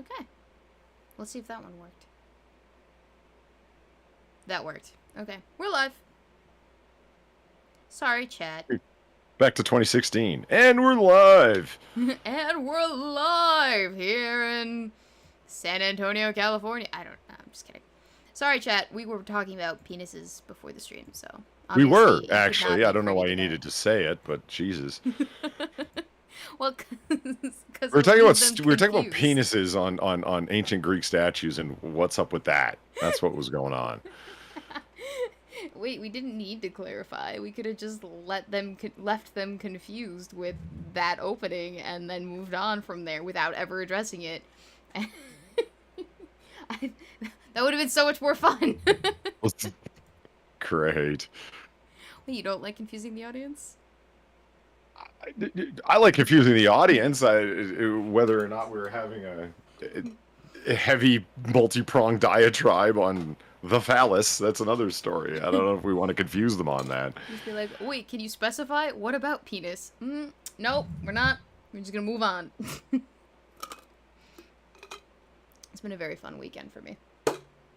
Okay. Let's see if that one worked. That worked. Okay. We're live. Sorry, chat. Back to 2016. And we're live! And we're live here in San Antonio, California. I don't know. I'm just kidding. Sorry, chat. We were talking about penises before the stream, so... We were, you could not actually. be I don't know privy why to you that. needed to say it, but Jesus. Well, because We were talking about penises on ancient Greek statues and what's up with that. That's what was going on. Wait, we didn't need to clarify. We could have just left them confused with that opening and then moved on from there without ever addressing it. That would have been so much more fun. Great. Wait, you don't like confusing the audience? I like confusing the audience, whether or not we're having a heavy multi-pronged diatribe on the phallus. That's another story. I don't know if we want to confuse them on that. Just be like, wait, can you specify? What about penis? Nope, we're not. We're just gonna move on. It's been a very fun weekend for me.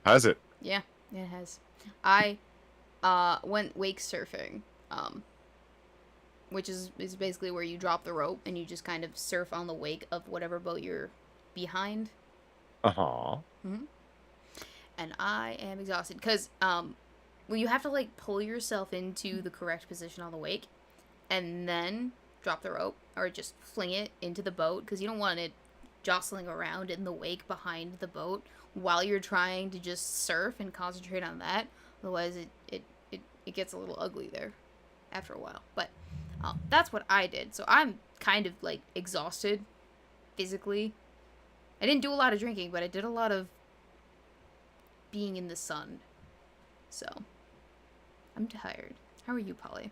Has it? Yeah, it has. I went wake surfing, which is basically where you drop the rope and you just kind of surf on the wake of whatever boat you're behind. Uh-huh. Mm-hmm. And I am exhausted because well, you have to like pull yourself into the correct position on the wake and then drop the rope or just fling it into the boat because you don't want it jostling around in the wake behind the boat while you're trying to just surf and concentrate on that. Otherwise it gets a little ugly there after a while. But that's what I did. So I'm kind of like exhausted physically. I didn't do a lot of drinking, but I did a lot of being in the sun. So I'm tired. How are you, Polly?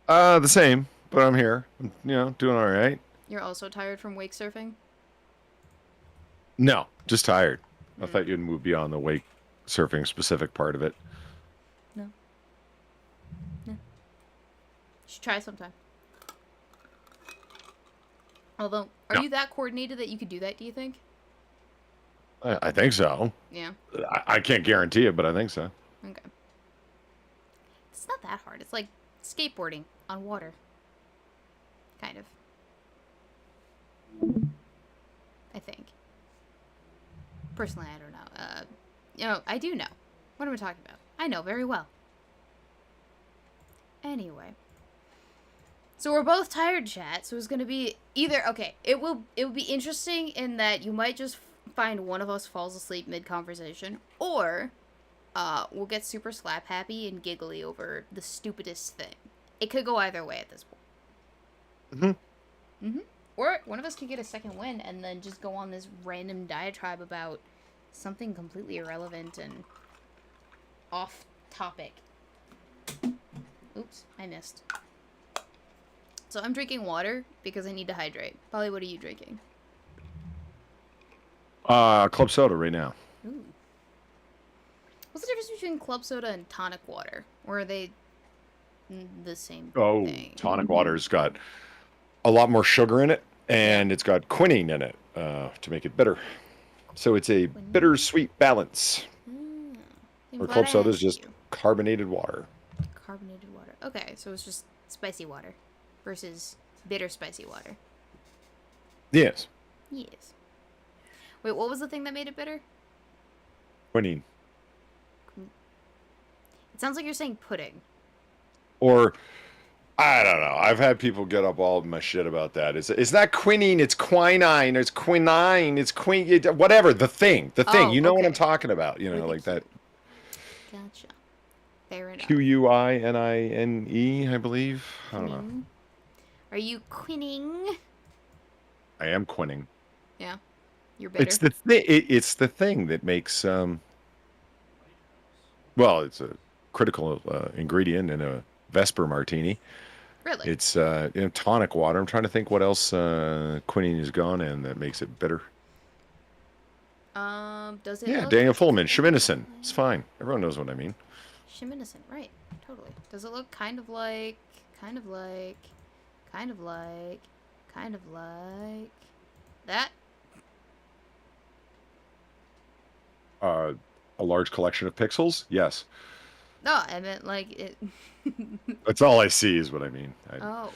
The same, but I'm here. Doing all right. You're also tired from wake surfing? No, just tired. I thought you'd move beyond the wake surfing specific part of it. No. You should try sometime. Although, are you that coordinated that you could do that, do you think? I think so. Yeah. I can't guarantee it, but I think so. Okay. It's not that hard. It's like skateboarding on water. Kind of. I think. Personally, I don't know. I do know. What am I talking about? I know very well. Anyway. So we're both tired, chat. So it's gonna be either it will be interesting in that you might just find one of us falls asleep mid-conversation, or we'll get super slap happy and giggly over the stupidest thing. It could go either way at this point. Or one of us could get a second win and then just go on this random diatribe about something completely irrelevant and off topic. Oops, I missed. So I'm drinking water because I need to hydrate. Polly, what are you drinking? Club soda right now. Ooh. What's the difference between club soda and tonic water? Or are they the same thing? Tonic water's got a lot more sugar in it, and it's got quinine in it to make it bitter. So it's a bittersweet balance. Or club soda is just carbonated water. Carbonated water. Okay, so it's just spicy water versus bitter spicy water. Yes. Yes. Wait, what was the thing that made it bitter? Quinine. It sounds like you're saying pudding. Or, I don't know. I've had people get up all my shit about that. It's not quinine, it's quinine. It's quinine. It's whatever. The thing. You know what I'm talking about. Like that. Gotcha. Fair enough. Quinine, I believe. I don't know. Are you quinning? I am quinning. Yeah. You're bitter. It's the thing that makes well, it's a critical ingredient in a Vesper martini. Really? It's tonic water. I'm trying to think what else quinine has gone in that makes it bitter. Does it? Yeah, Daniel Fullman, Sheminicin. It's fine. Everyone knows what I mean. Sheminicin, right? Totally. Does it look kind of like that? A large collection of pixels? Yes. No, I meant like it. That's all I see is what I mean. Oh.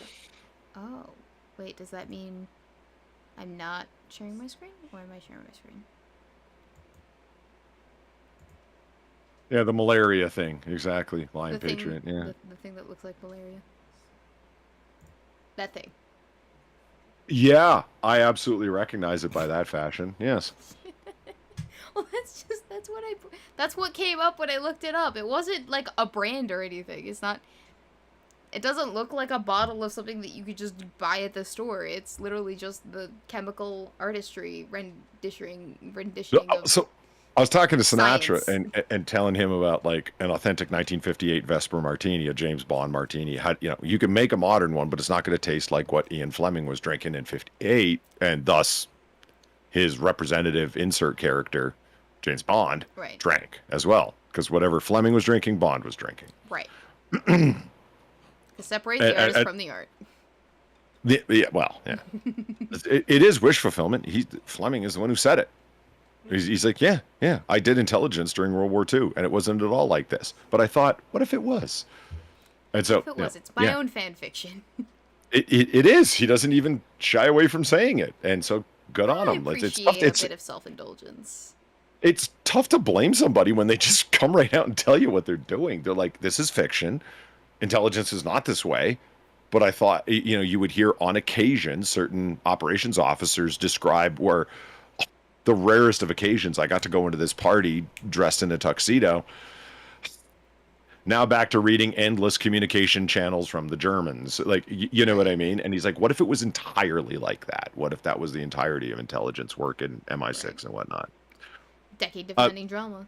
Oh. Wait, does that mean I'm not sharing my screen? Or am I sharing my screen? Yeah, the malaria thing. Exactly. Lion Patriot. Yeah. The thing that looks like malaria. That thing. Yeah, I absolutely recognize it by that fashion. Yes. Well, that's what came up when I looked it up. It wasn't like a brand or anything. It doesn't look like a bottle of something that you could just buy at the store. It's literally just the chemical artistry renditioning of So I was talking to Sinatra science. and telling him about like an authentic 1958 Vesper Martini, a James Bond Martini. How, you can make a modern one, but it's not going to taste like what Ian Fleming was drinking in 58, and thus his representative insert character, James Bond, Right. drank as well. Because whatever Fleming was drinking, Bond was drinking. Right. To separate the artist from the art. Yeah. It is wish fulfillment. Fleming is the one who said it. He's like, yeah, I did intelligence during World War II, and it wasn't at all like this. But I thought, what if it was? And so, If it was, it's my own fan fiction. It is. He doesn't even shy away from saying it, and so good on him. It's tough. It's a bit of self-indulgence. It's tough to blame somebody when they just come right out and tell you what they're doing. They're like, this is fiction. Intelligence is not this way. But I thought, you would hear on occasion certain operations officers describe where the rarest of occasions I got to go into this party dressed in a tuxedo. Now back to reading endless communication channels from the Germans. Like, you know what I mean? And he's like, what if it was entirely like that? What if that was the entirety of intelligence work in MI6 and whatnot? Decade-defining drama.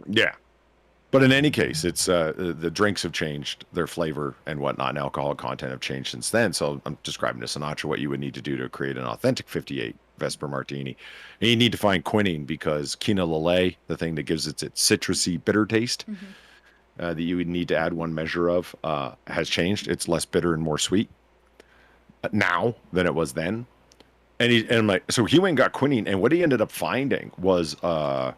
Yeah. But in any case, it's the drinks have changed, their flavor and whatnot, and alcohol content have changed since then. So I'm describing to Sinatra what you would need to do to create an authentic 58 Vesper Martini. And you need to find quinine because quina lillet, the thing that gives it its citrusy bitter taste, that you would need to add one measure of, has changed. It's less bitter and more sweet now than it was then. And I'm like, so he went and got quinine, and what he ended up finding was a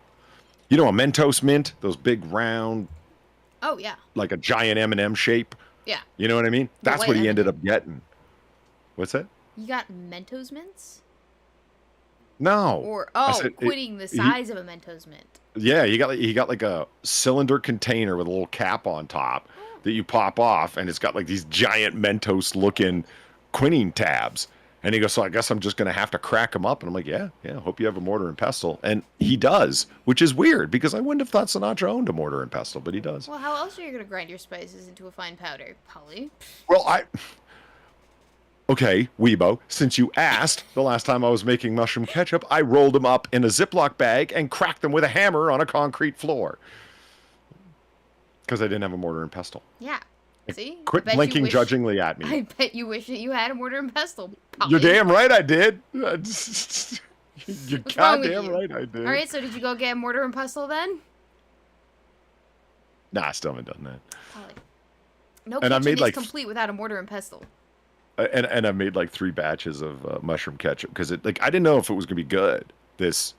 Mentos mint, those big round. Oh yeah. Like a giant M&M shape. Yeah. You know what I mean? That's what he ended up getting. What's that? You got Mentos mints? No. Or quitting the size of a Mentos mint. Yeah, he got like a cylinder container with a little cap on top that you pop off, and it's got like these giant Mentos looking quinine tabs. And he goes, so I guess I'm just going to have to crack them up. And I'm like, yeah, hope you have a mortar and pestle. And he does, which is weird because I wouldn't have thought Sinatra owned a mortar and pestle, but he does. Well, how else are you going to grind your spices into a fine powder, Polly? Well, okay, Weebo, since you asked, the last time I was making mushroom ketchup, I rolled them up in a Ziploc bag and cracked them with a hammer on a concrete floor. Because I didn't have a mortar and pestle. Yeah. See? Quit blinking judgingly at me. I bet you wish that you had a mortar and pestle, Polly. You're damn right I did. You're goddamn right I did. All right, so did you go get a mortar and pestle then? Nah, I still haven't done that. Polly. No kitchen is complete without a mortar and pestle. And I made like 3 batches of mushroom ketchup because I didn't know if it was gonna be good. This,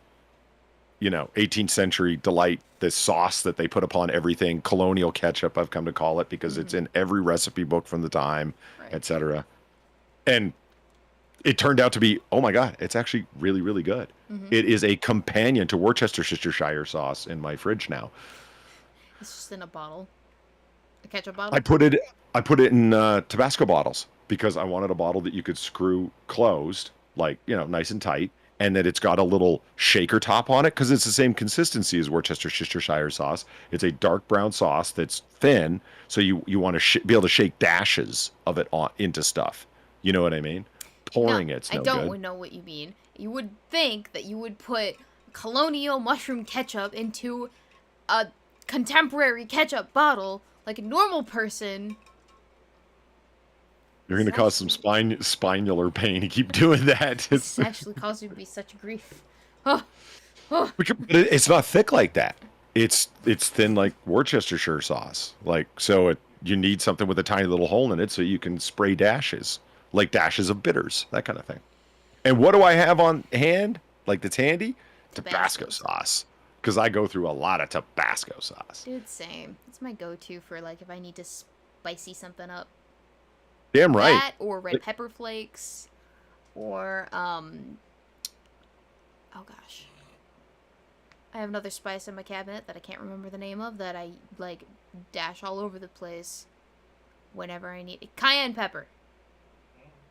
18th century delight, this sauce that they put upon everything, colonial ketchup, I've come to call it, because it's in every recipe book from the time, etc. And it turned out to be, oh my God, it's actually really, really good. It is a companion to Worcestershire sauce in my fridge now. It's just in a bottle. A ketchup bottle? I put it in Tabasco bottles because I wanted a bottle that you could screw closed, like, nice and tight, and that it's got a little shaker top on it because it's the same consistency as Worcestershire sauce. It's a dark brown sauce that's thin, so you want to be able to shake dashes of it into stuff. You know what I mean? Pouring it's no good. I don't know what you mean. You would think that you would put colonial mushroom ketchup into a contemporary ketchup bottle like a normal person. You're going to cause some spinular pain. You keep doing that. It's actually caused you to be such grief. Oh. It's not thick like that. It's thin like Worcestershire sauce. You need something with a tiny little hole in it so you can spray dashes, like dashes of bitters, that kind of thing. And what do I have on hand? Like that's handy? Tabasco sauce. because I go through a lot of Tabasco sauce. Dude, same. It's my go-to for, like, if I need to spicy something up. Damn right. That, or red pepper flakes, or, oh gosh. I have another spice in my cabinet that I can't remember the name of that I, like, dash all over the place whenever I need it. Cayenne pepper.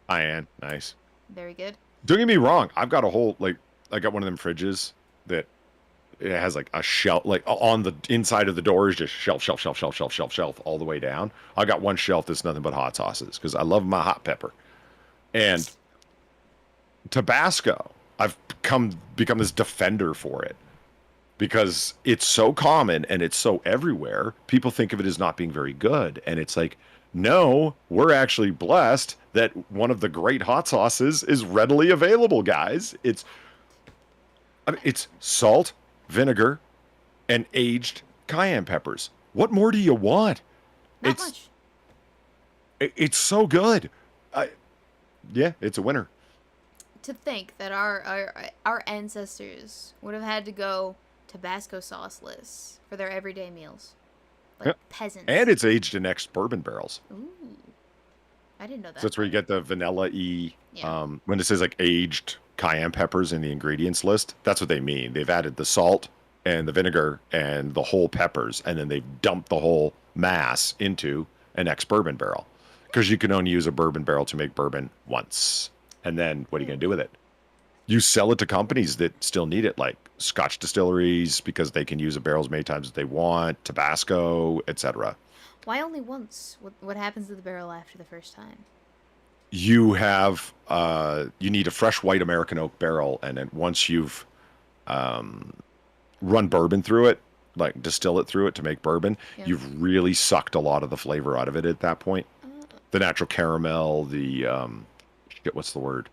Cayenne, nice. Very good. Don't get me wrong. I've got a whole, like, I got one of them fridges that it has like a shelf, like on the inside of the door is just shelf all the way down. I got one shelf that's nothing but hot sauces because I love my hot pepper. And Tabasco, I've become this defender for it because it's so common and it's so everywhere. People think of it as not being very good. And it's like, no, we're actually blessed that one of the great hot sauces is readily available, guys. It's salt, vinegar, and aged cayenne peppers. What more do you want? Not much. It's so good. Yeah, it's a winner. To think that our ancestors would have had to go Tabasco sauceless for their everyday meals. Like peasants. And it's aged in ex-bourbon barrels. Ooh. I didn't know that. So that's where you get the vanilla-y, when it says like aged cayenne peppers in the ingredients list, that's what they mean. They've added the salt and the vinegar and the whole peppers, and then they've dumped the whole mass into an ex-bourbon barrel. Because you can only use a bourbon barrel to make bourbon once. And then what are you going to do with it? You sell it to companies that still need it, like Scotch distilleries, because they can use the barrels as many times as they want, Tabasco, etc. Why only once? What happens to the barrel after the first time? You have you need a fresh white American oak barrel, and then once you've run bourbon through it, like distill it through it to make bourbon, you've really sucked a lot of the flavor out of it at that point. The natural caramel, the what's the word?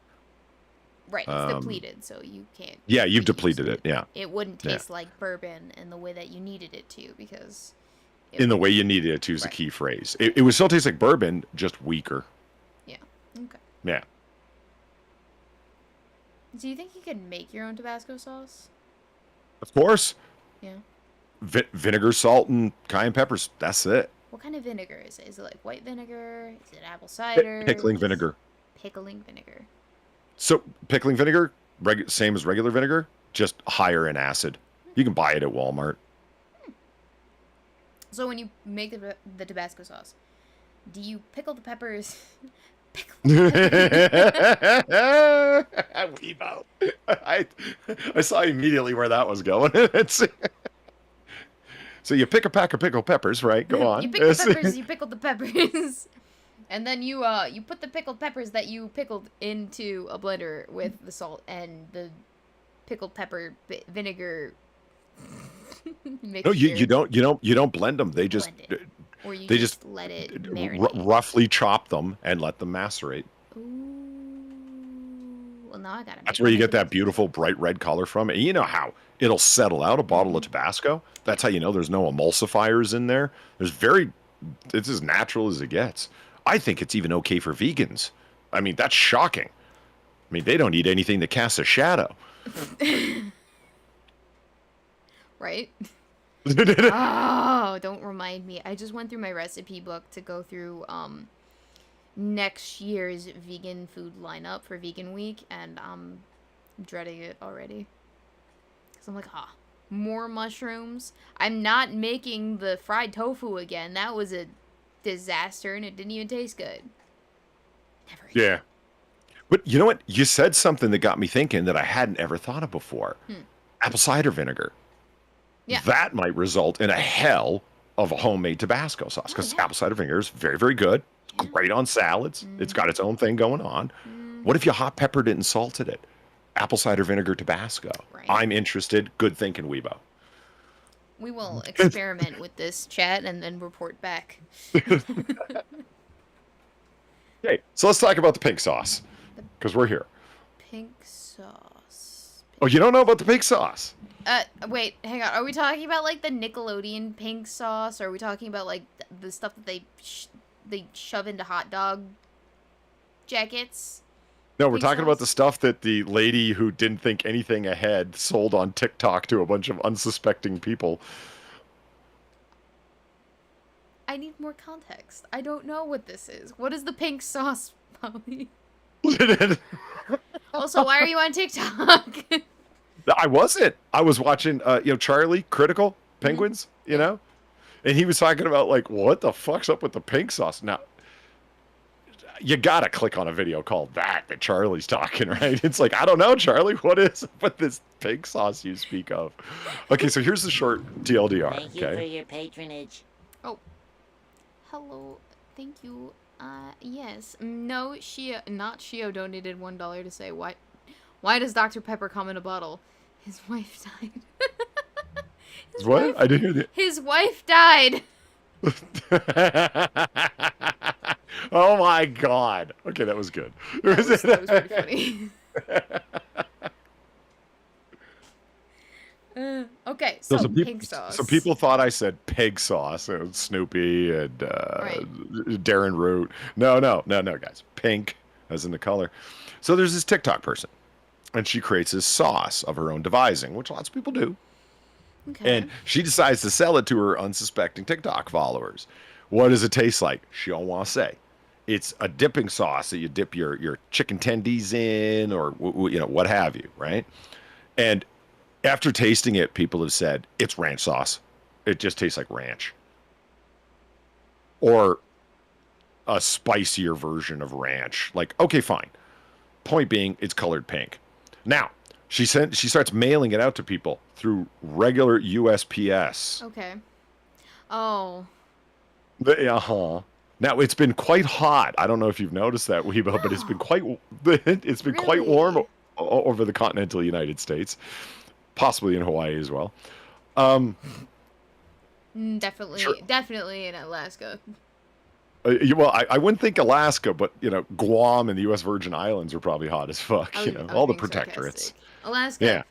Right, it's depleted, so you can't. Yeah, you've depleted it. Yeah, it wouldn't taste like bourbon in the way that you needed it to, because in the way you needed it to is the key phrase. It would still taste like bourbon, just weaker. Yeah. Okay. Yeah. Do you think you could make your own Tabasco sauce? Of course. Yeah. Vinegar, salt, and cayenne peppers. That's it. What kind of vinegar is it? Is it like white vinegar? Is it apple cider? Pickling vinegar. Pickling vinegar. So pickling vinegar, same as regular vinegar, just higher in acid. You can buy it at Walmart. So when you make the Tabasco sauce, do you pickle the peppers? Weebo. I saw immediately where that was going. So you pick a pack of pickled peppers, right? Go on. You pick the peppers, you pickled the peppers. And then you put the pickled peppers that you pickled into a blender with the salt and the pickled pepper vinegar mixture. No, you don't blend them. They just or you just let it marinate. Roughly chop them and let them macerate. Ooh. Well, now I gotta. That's where you get that beautiful bright red color from. And you know how it'll settle out a bottle of Tabasco. That's how you know there's no emulsifiers in there. It's as natural as it gets. I think it's even okay for vegans. I mean, that's shocking. I mean, they don't eat anything that casts a shadow. Right? Oh, don't remind me. I just went through my recipe book to go through next year's vegan food lineup for Vegan Week, and I'm dreading it already. Because I'm like, more mushrooms. I'm not making the fried tofu again. That was a disaster, and it didn't even taste good. Never again. Yeah. But you know what? You said something that got me thinking that I hadn't ever thought of before. Apple cider vinegar. Yeah. That might result in a hell of a homemade Tabasco sauce, because apple cider vinegar is very, very good. It's great on salads. It's got its own thing going on. What if you hot peppered it and salted it? Apple cider vinegar Tabasco. Right. I'm interested. Good thinking, Weebo. We will experiment with this, chat, and then report back. Okay, so let's talk about the pink sauce, because we're here. Pink sauce. Oh, you don't know about the pink sauce? Wait, hang on. Are we talking about, like, the Nickelodeon pink sauce? Or are we talking about, like, the stuff that they shove into hot dog jackets? No, we're Pink talking about sauce? the stuff that the lady who didn't think anything ahead sold on TikTok to a bunch of unsuspecting people. I need more context. I don't know what this is. What is the pink sauce, Polly? Also, why are you on TikTok? I wasn't. I was watching, Charlie Critical Penguins, Yeah. and he was talking about like, what the fuck's up with the pink sauce? Now, you gotta click on a video called that Charlie's talking, right? It's like, I don't know, Charlie, what is with this pink sauce you speak of? Okay, so here's the short TLDR. Thank you for your patronage. Oh. Hello. Thank you. Yes. No, not Shio donated $1 to say, why does Dr. Pepper come in a bottle? His wife died. What? I didn't hear that. His wife died. Oh my god. Okay, that was good. That was pretty funny. Okay, so pink sauce. So people thought I said pig sauce. Snoopy and Darren Root. No, guys. Pink, as in the color. So there's this TikTok person, and she creates this sauce of her own devising, which lots of people do. Okay. And she decides to sell it to her unsuspecting TikTok followers. What does it taste like? She don't want to say. It's a dipping sauce that you dip your chicken tendies in, or what have you, right? And after tasting it, people have said it's ranch sauce. It just tastes like ranch, or a spicier version of ranch. Like, okay, fine. Point being, it's colored pink. Now, she starts mailing it out to people through regular USPS. Okay. Oh. Now, it's been quite hot. I don't know if you've noticed that, Weebo, but it's been quite quite warm over the continental United States, possibly in Hawaii as well. Definitely in Alaska. I wouldn't think Alaska, but Guam and the U.S. Virgin Islands are probably hot as fuck. All the protectorates. Alaska. Yeah.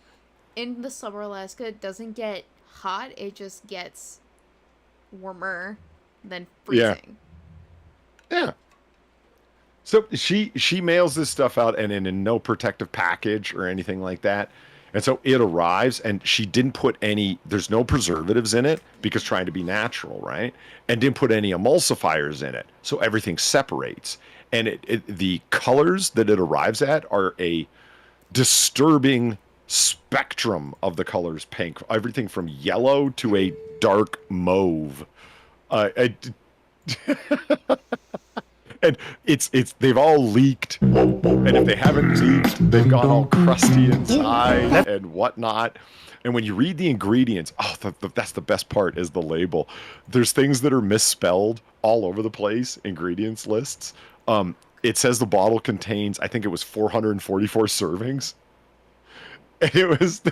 In the summer, Alaska doesn't get hot. It just gets warmer than freezing. Yeah. So she mails this stuff out and in no protective package or anything like that. And so it arrives, and she didn't put there's no preservatives in it because trying to be natural, right? And didn't put any emulsifiers in it. So everything separates. And the colors that it arrives at are a disturbing spectrum of the colors pink. Everything from yellow to a dark mauve. And they've all leaked, and if they haven't leaked, they've gone all crusty inside and whatnot. And when you read the ingredients, that's the best part, is the label. There's things that are misspelled all over the place, ingredients lists. It says the bottle contains, I think it was 444 servings. And it was,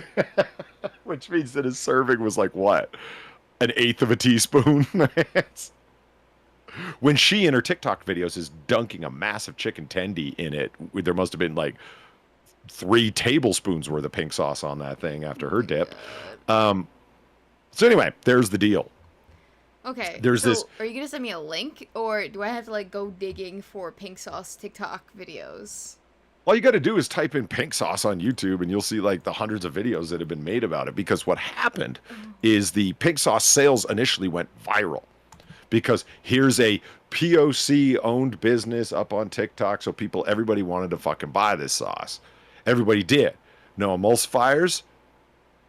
which means that his serving was like what? An eighth of a teaspoon? When she in her TikTok videos is dunking a massive chicken tendy in it, there must have been like 3 tablespoons worth of pink sauce on that thing after her dip. So anyway, there's the deal. Okay. There's this. Are you gonna send me a link, or do I have to like go digging for pink sauce TikTok videos? All you got to do is type in pink sauce on YouTube, and you'll see like the hundreds of videos that have been made about it. Because what happened is the pink sauce sales initially went viral. Because here's a POC-owned business up on TikTok, so everybody wanted to fucking buy this sauce. Everybody did. No emulsifiers,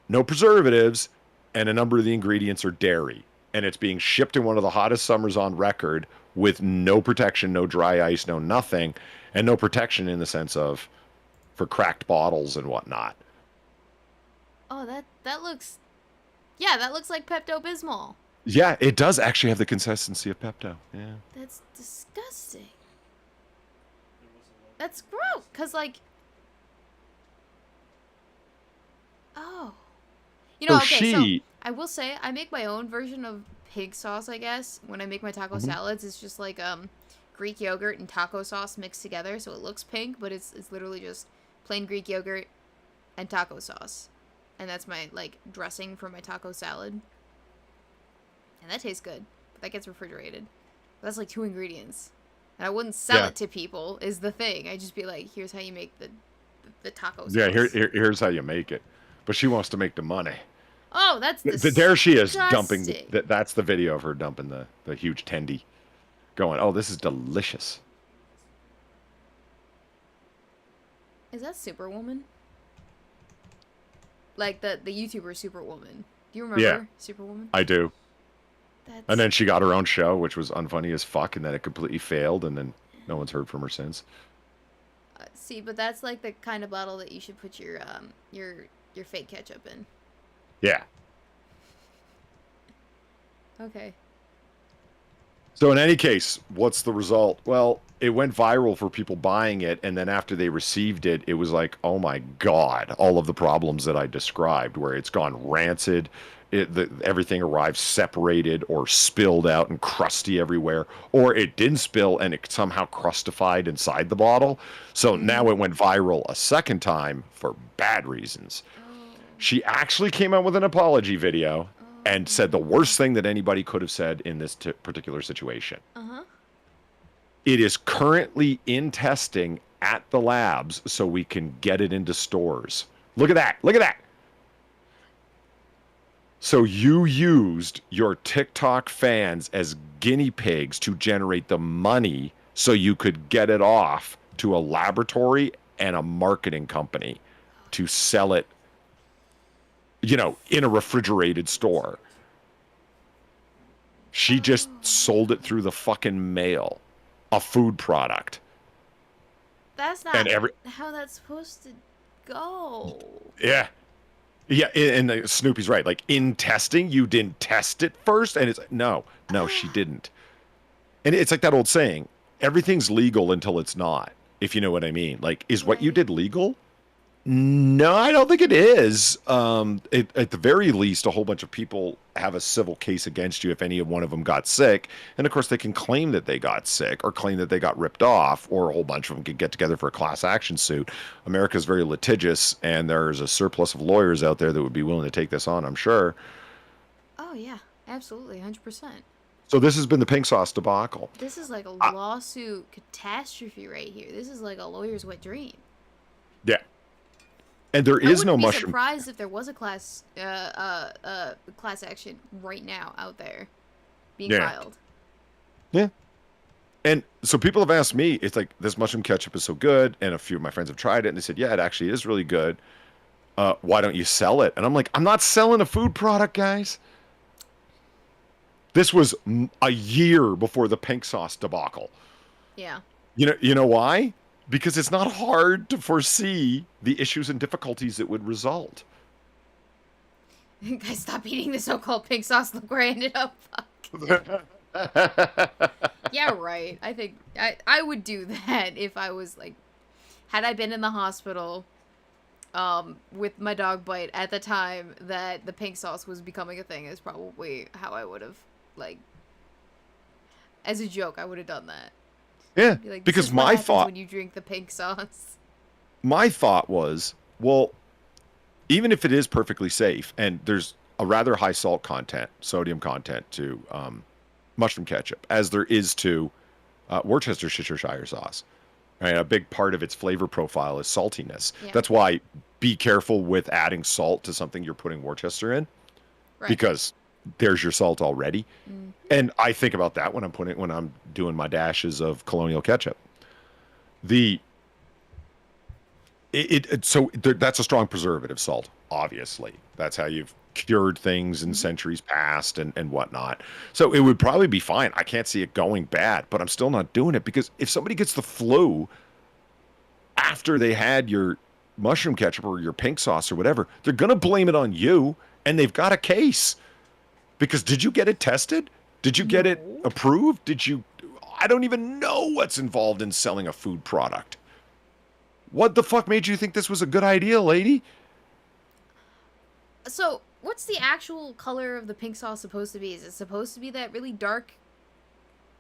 no preservatives, and a number of the ingredients are dairy. And it's being shipped in one of the hottest summers on record with no protection, no dry ice, no nothing, and no protection in the sense of for cracked bottles and whatnot. Oh, that looks like Pepto-Bismol. Yeah, it does actually have the consistency of Pepto. Yeah. That's disgusting. That's gross. Cause like, so I will say I make my own version of pig sauce. I guess when I make my taco salads, it's just like Greek yogurt and taco sauce mixed together, so it looks pink, but it's literally just plain Greek yogurt and taco sauce, and that's my like dressing for my taco salad. And that tastes good, but that gets refrigerated. But that's like 2 ingredients. And I wouldn't sell it to people, is the thing. I'd just be like, here's how you make the taco sauce. Yeah, here's how you make it. But she wants to make the money. Oh, that's disgusting. There she is dumping. That's the video of her dumping the huge tendy. Going, oh, this is delicious. Is that Superwoman? Like the YouTuber Superwoman. Do you remember Superwoman? I do. That's... And then she got her own show, which was unfunny as fuck, and then it completely failed, and then no one's heard from her since. See, but that's like the kind of bottle that you should put your fake ketchup in. Yeah. Okay. So in any case, what's the result? Well, it went viral for people buying it, and then after they received it, it was like, oh my God, all of the problems that I described, where it's gone rancid, everything arrived separated or spilled out and crusty everywhere, or it didn't spill and it somehow crustified inside the bottle. So now it went viral a second time for bad reasons. She actually came out with an apology video and said the worst thing that anybody could have said in this particular situation. It is currently in testing at the labs so we can get it into stores. Look at that. Look at that. So you used your TikTok fans as guinea pigs to generate the money so you could get it off to a laboratory and a marketing company to sell it, you know, in a refrigerated store. She just sold it through the fucking mail. A food product. That's not how that's supposed to go. Yeah. Yeah, and Snoopy's right. Like, in testing, you didn't test it first? And it's like, no, she didn't. And it's like that old saying, everything's legal until it's not, if you know what I mean. Like, is what you did legal? No, I don't think it is. At the very least, a whole bunch of people have a civil case against you if any one of them got sick. And of course, they can claim that they got sick or claim that they got ripped off, or a whole bunch of them can get together for a class action suit. America's very litigious, and there's a surplus of lawyers out there that would be willing to take this on, I'm sure. Oh, yeah, absolutely, 100%. So this has been the pink sauce debacle. This is like a lawsuit catastrophe right here. This is like a lawyer's wet dream. Yeah. And there is no mushroom. I wouldn't be surprised if there was a class action right now out there being filed. Yeah. And so people have asked me, it's like, this mushroom ketchup is so good, and a few of my friends have tried it, and they said, yeah, it actually is really good. Why don't you sell it? And I'm like, I'm not selling a food product, guys. This was a year before the pink sauce debacle. Yeah. You know why? Because it's not hard to foresee the issues and difficulties that would result. Guys, stop eating the so-called pink sauce. Look where I ended up. Fuck. Yeah, right. I think I would do that if I was like, had I been in the hospital with my dog bite at the time that the pink sauce was becoming a thing, is probably how I would have, like, as a joke, I would have done that. Yeah, like, because my thought when you drink the pink sauce. My thought was, well, even if it is perfectly safe, and there's a rather high salt content, sodium content to mushroom ketchup, as there is to Worcestershire sauce. Right, a big part of its flavor profile is saltiness. Yeah. That's why be careful with adding salt to something you're putting Worcester in, because there's your salt already. And I think about that when I'm doing my dashes of Colonial ketchup. So that's a strong preservative, salt, obviously. That's how you've cured things in centuries past and whatnot. So it would probably be fine. I can't see it going bad, but I'm still not doing it, because if somebody gets the flu after they had your mushroom ketchup or your pink sauce or whatever, they're going to blame it on you, and they've got a case. Because did you get it tested? Did you get it approved? I don't even know what's involved in selling a food product. What the fuck made you think this was a good idea, lady? So, what's the actual color of the pink sauce supposed to be? Is it supposed to be that really dark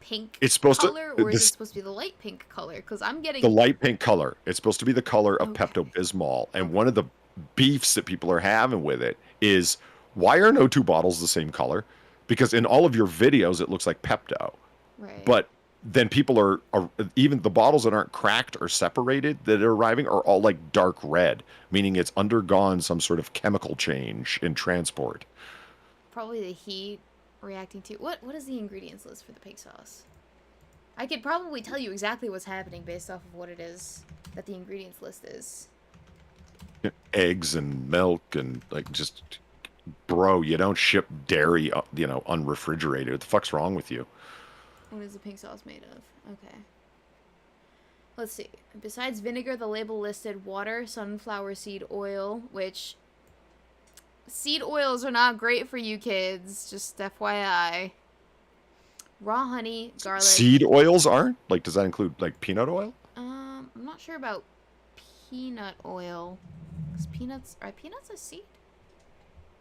pink color, or is it supposed to be the light pink color? Because I'm getting... The light pink color. It's supposed to be the color of Pepto-Bismol. And one of the beefs that people are having with it is, why are no two bottles the same color? Because in all of your videos, it looks like Pepto. Right. But then people are even the bottles that aren't cracked or separated that are arriving are all like dark red, meaning it's undergone some sort of chemical change in transport. Probably the heat reacting to... What is the ingredients list for the pig sauce? I could probably tell you exactly what's happening based off of what it is that the ingredients list is. Eggs and milk and like just... Bro, you don't ship dairy, unrefrigerated. What the fuck's wrong with you? What is the pig sauce made of? Okay. Let's see. Besides vinegar, the label listed water, sunflower seed oil, which... Seed oils are not great for you kids, just FYI. Raw honey, garlic... Seed oils aren't? Like, does that include, like, peanut oil? I'm not sure about peanut oil. Is peanuts... Are peanuts a seed?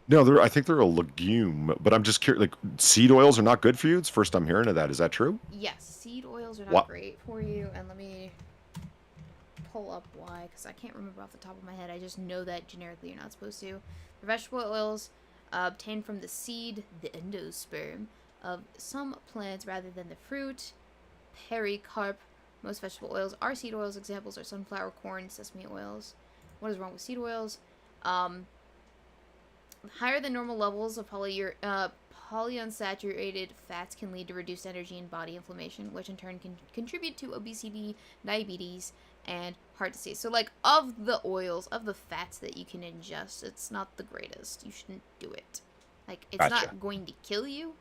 No, I think they're a legume, but I'm just curious. Like, seed oils are not good for you? It's the first I'm hearing of that. Is that true? Yes, seed oils are not great for you. And let me pull up why, because I can't remember off the top of my head. I just know that generically you're not supposed to. For vegetable oils, obtained from the seed, the endosperm, of some plants rather than the fruit. Pericarp. Most vegetable oils are seed oils. Examples are sunflower, corn, sesame oils. What is wrong with seed oils? Higher than normal levels of polyunsaturated fats can lead to reduced energy and body inflammation, which in turn can contribute to obesity, diabetes, and heart disease. So, like, of the oils, of the fats that you can ingest, it's not the greatest. You shouldn't do it. Like, it's not going to kill you.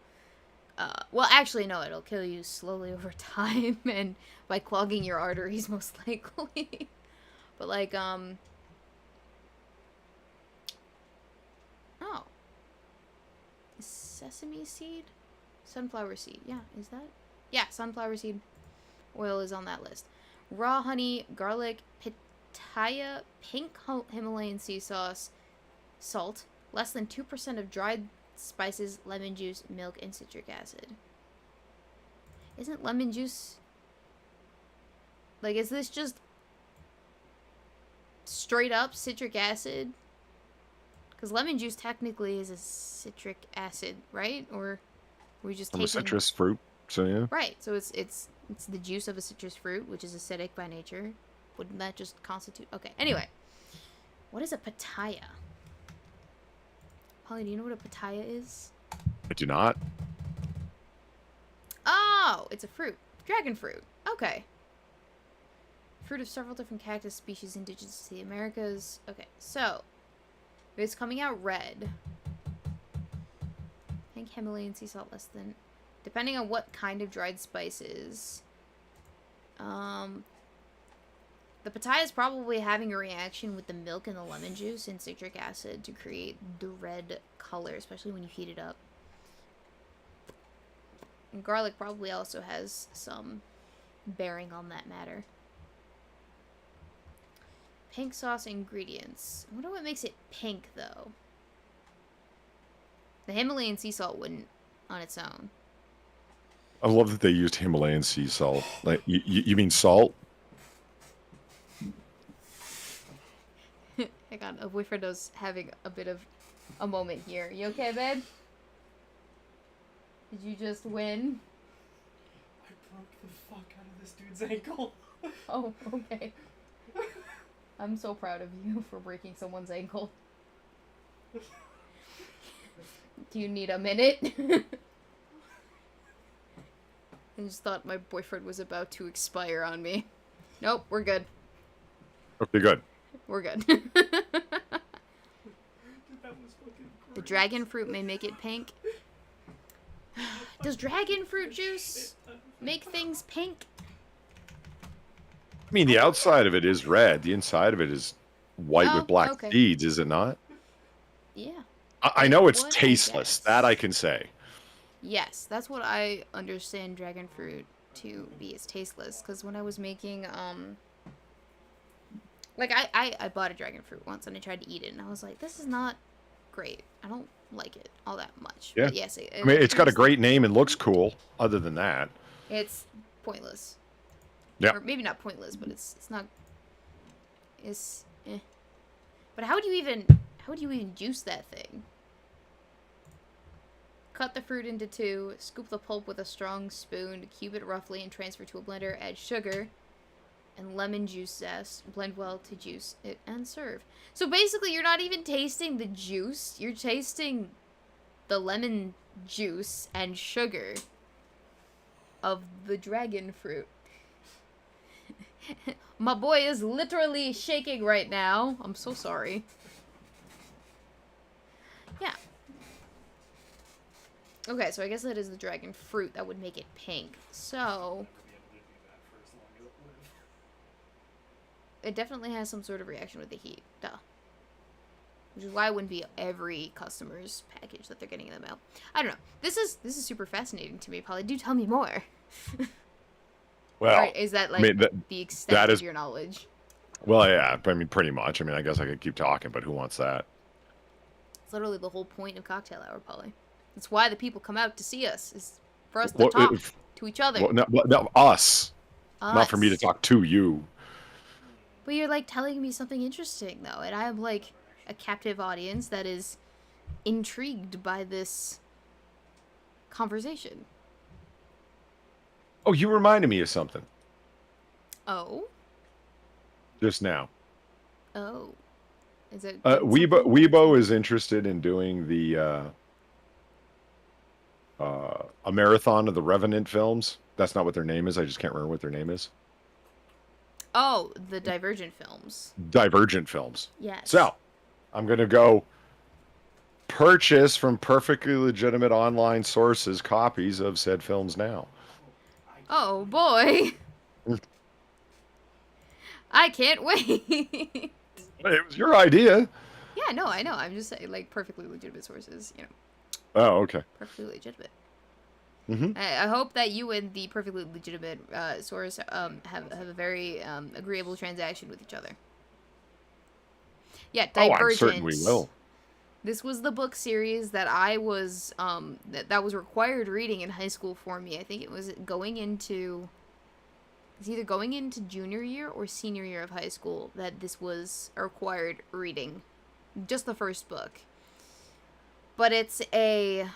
Well, actually, no, it'll kill you slowly over time and by clogging your arteries, most likely. But, like, oh. Sesame seed? Sunflower seed. Yeah, is that? Yeah, sunflower seed oil is on that list. Raw honey, garlic, Pattaya, pink Himalayan sea sauce, salt, less than 2% of dried spices, lemon juice, milk, and citric acid. Isn't lemon juice... Like, is this just straight up citric acid? Because lemon juice technically is a citric acid, right? Or we just from a citrus fruit, so yeah. Right, so it's the juice of a citrus fruit, which is acidic by nature. Wouldn't that just constitute... Okay, anyway. What is a Pattaya? Polly, do you know what a Pattaya is? I do not. Oh, it's a fruit. Dragon fruit. Okay. Fruit of several different cactus species indigenous to the Americas. Okay, so... It's coming out red. Pink Himalayan sea salt less than... Depending on what kind of dried spices. The Pattaya is probably having a reaction with the milk and the lemon juice and citric acid to create the red color, especially when you heat it up. And garlic probably also has some bearing on that matter. Pink sauce ingredients. I wonder what makes it pink, though. The Himalayan sea salt wouldn't on its own. I love that they used Himalayan sea salt. Like, you mean salt? Hang on, a boyfriend was having a bit of a moment here. You okay, babe? Did you just win? I broke the fuck out of this dude's ankle. Oh, okay. I'm so proud of you for breaking someone's ankle. Do you need a minute? I just thought my boyfriend was about to expire on me. Nope, we're good. Okay, good. We're good. Dude, that was fucking great. The dragon fruit may make it pink. Does dragon fruit juice make things pink? I mean, the outside of it is red. The inside of it is white with black seeds, is it not? Yeah. I know it's tasteless. That I can say. Yes, that's what I understand dragon fruit to be. It's tasteless. Because when I was making, like, I bought a dragon fruit once and I tried to eat it. And I was like, this is not great. I don't like it all that much. Yeah. But yes, I mean, it's got a great name and looks cool. Other than that. It's pointless. Yeah. Or maybe not pointless, but it's not... It's... eh. But how would you even juice that thing? cut the fruit into two, scoop the pulp with a strong spoon, cube it roughly, and transfer to a blender. Add sugar and lemon juice zest. Blend well to juice it and serve. So basically, you're not even tasting the juice. You're tasting the lemon juice and sugar of the dragon fruit. My boy is literally shaking right now. I'm so sorry. Yeah. Okay, so I guess that is the dragon fruit that would make it pink. So it definitely has some sort of reaction with the heat. Duh. Which is why it wouldn't be every customer's package that they're getting in the mail. I don't know. This is super fascinating to me, Polly. Do tell me more. Well, or is that like the extent of your knowledge? Well, yeah. I mean, pretty much. I mean, I guess I could keep talking, but who wants that? It's literally the whole point of Cocktail Hour, Polly. That's why the people come out to see us, is for us to talk to each other. Well, no, us. Not for me to talk to you. But you're, like, telling me something interesting, though, and I am, like, a captive audience that is intrigued by this conversation. Oh, you reminded me of something. Oh? Just now. Oh. Is it Weebo is interested in doing the a marathon of the Revenant films. That's not what their name is. I just can't remember what their name is. Oh, the Divergent films. Divergent films. Yes. So, I'm going to go purchase from perfectly legitimate online sources copies of said films now. Oh, boy. I can't wait. It was your idea. Yeah, no, I know. I'm just saying, like, perfectly legitimate sources, you know. Oh, okay. Perfectly legitimate. Mm-hmm. I hope that you and the perfectly legitimate source have a very agreeable transaction with each other. Yeah, Divergent. Oh, I'm certain we will. This was the book series that I was that was required reading in high school for me. I think it was either going into junior year or senior year of high school that this was a required reading. Just the first book. But it's a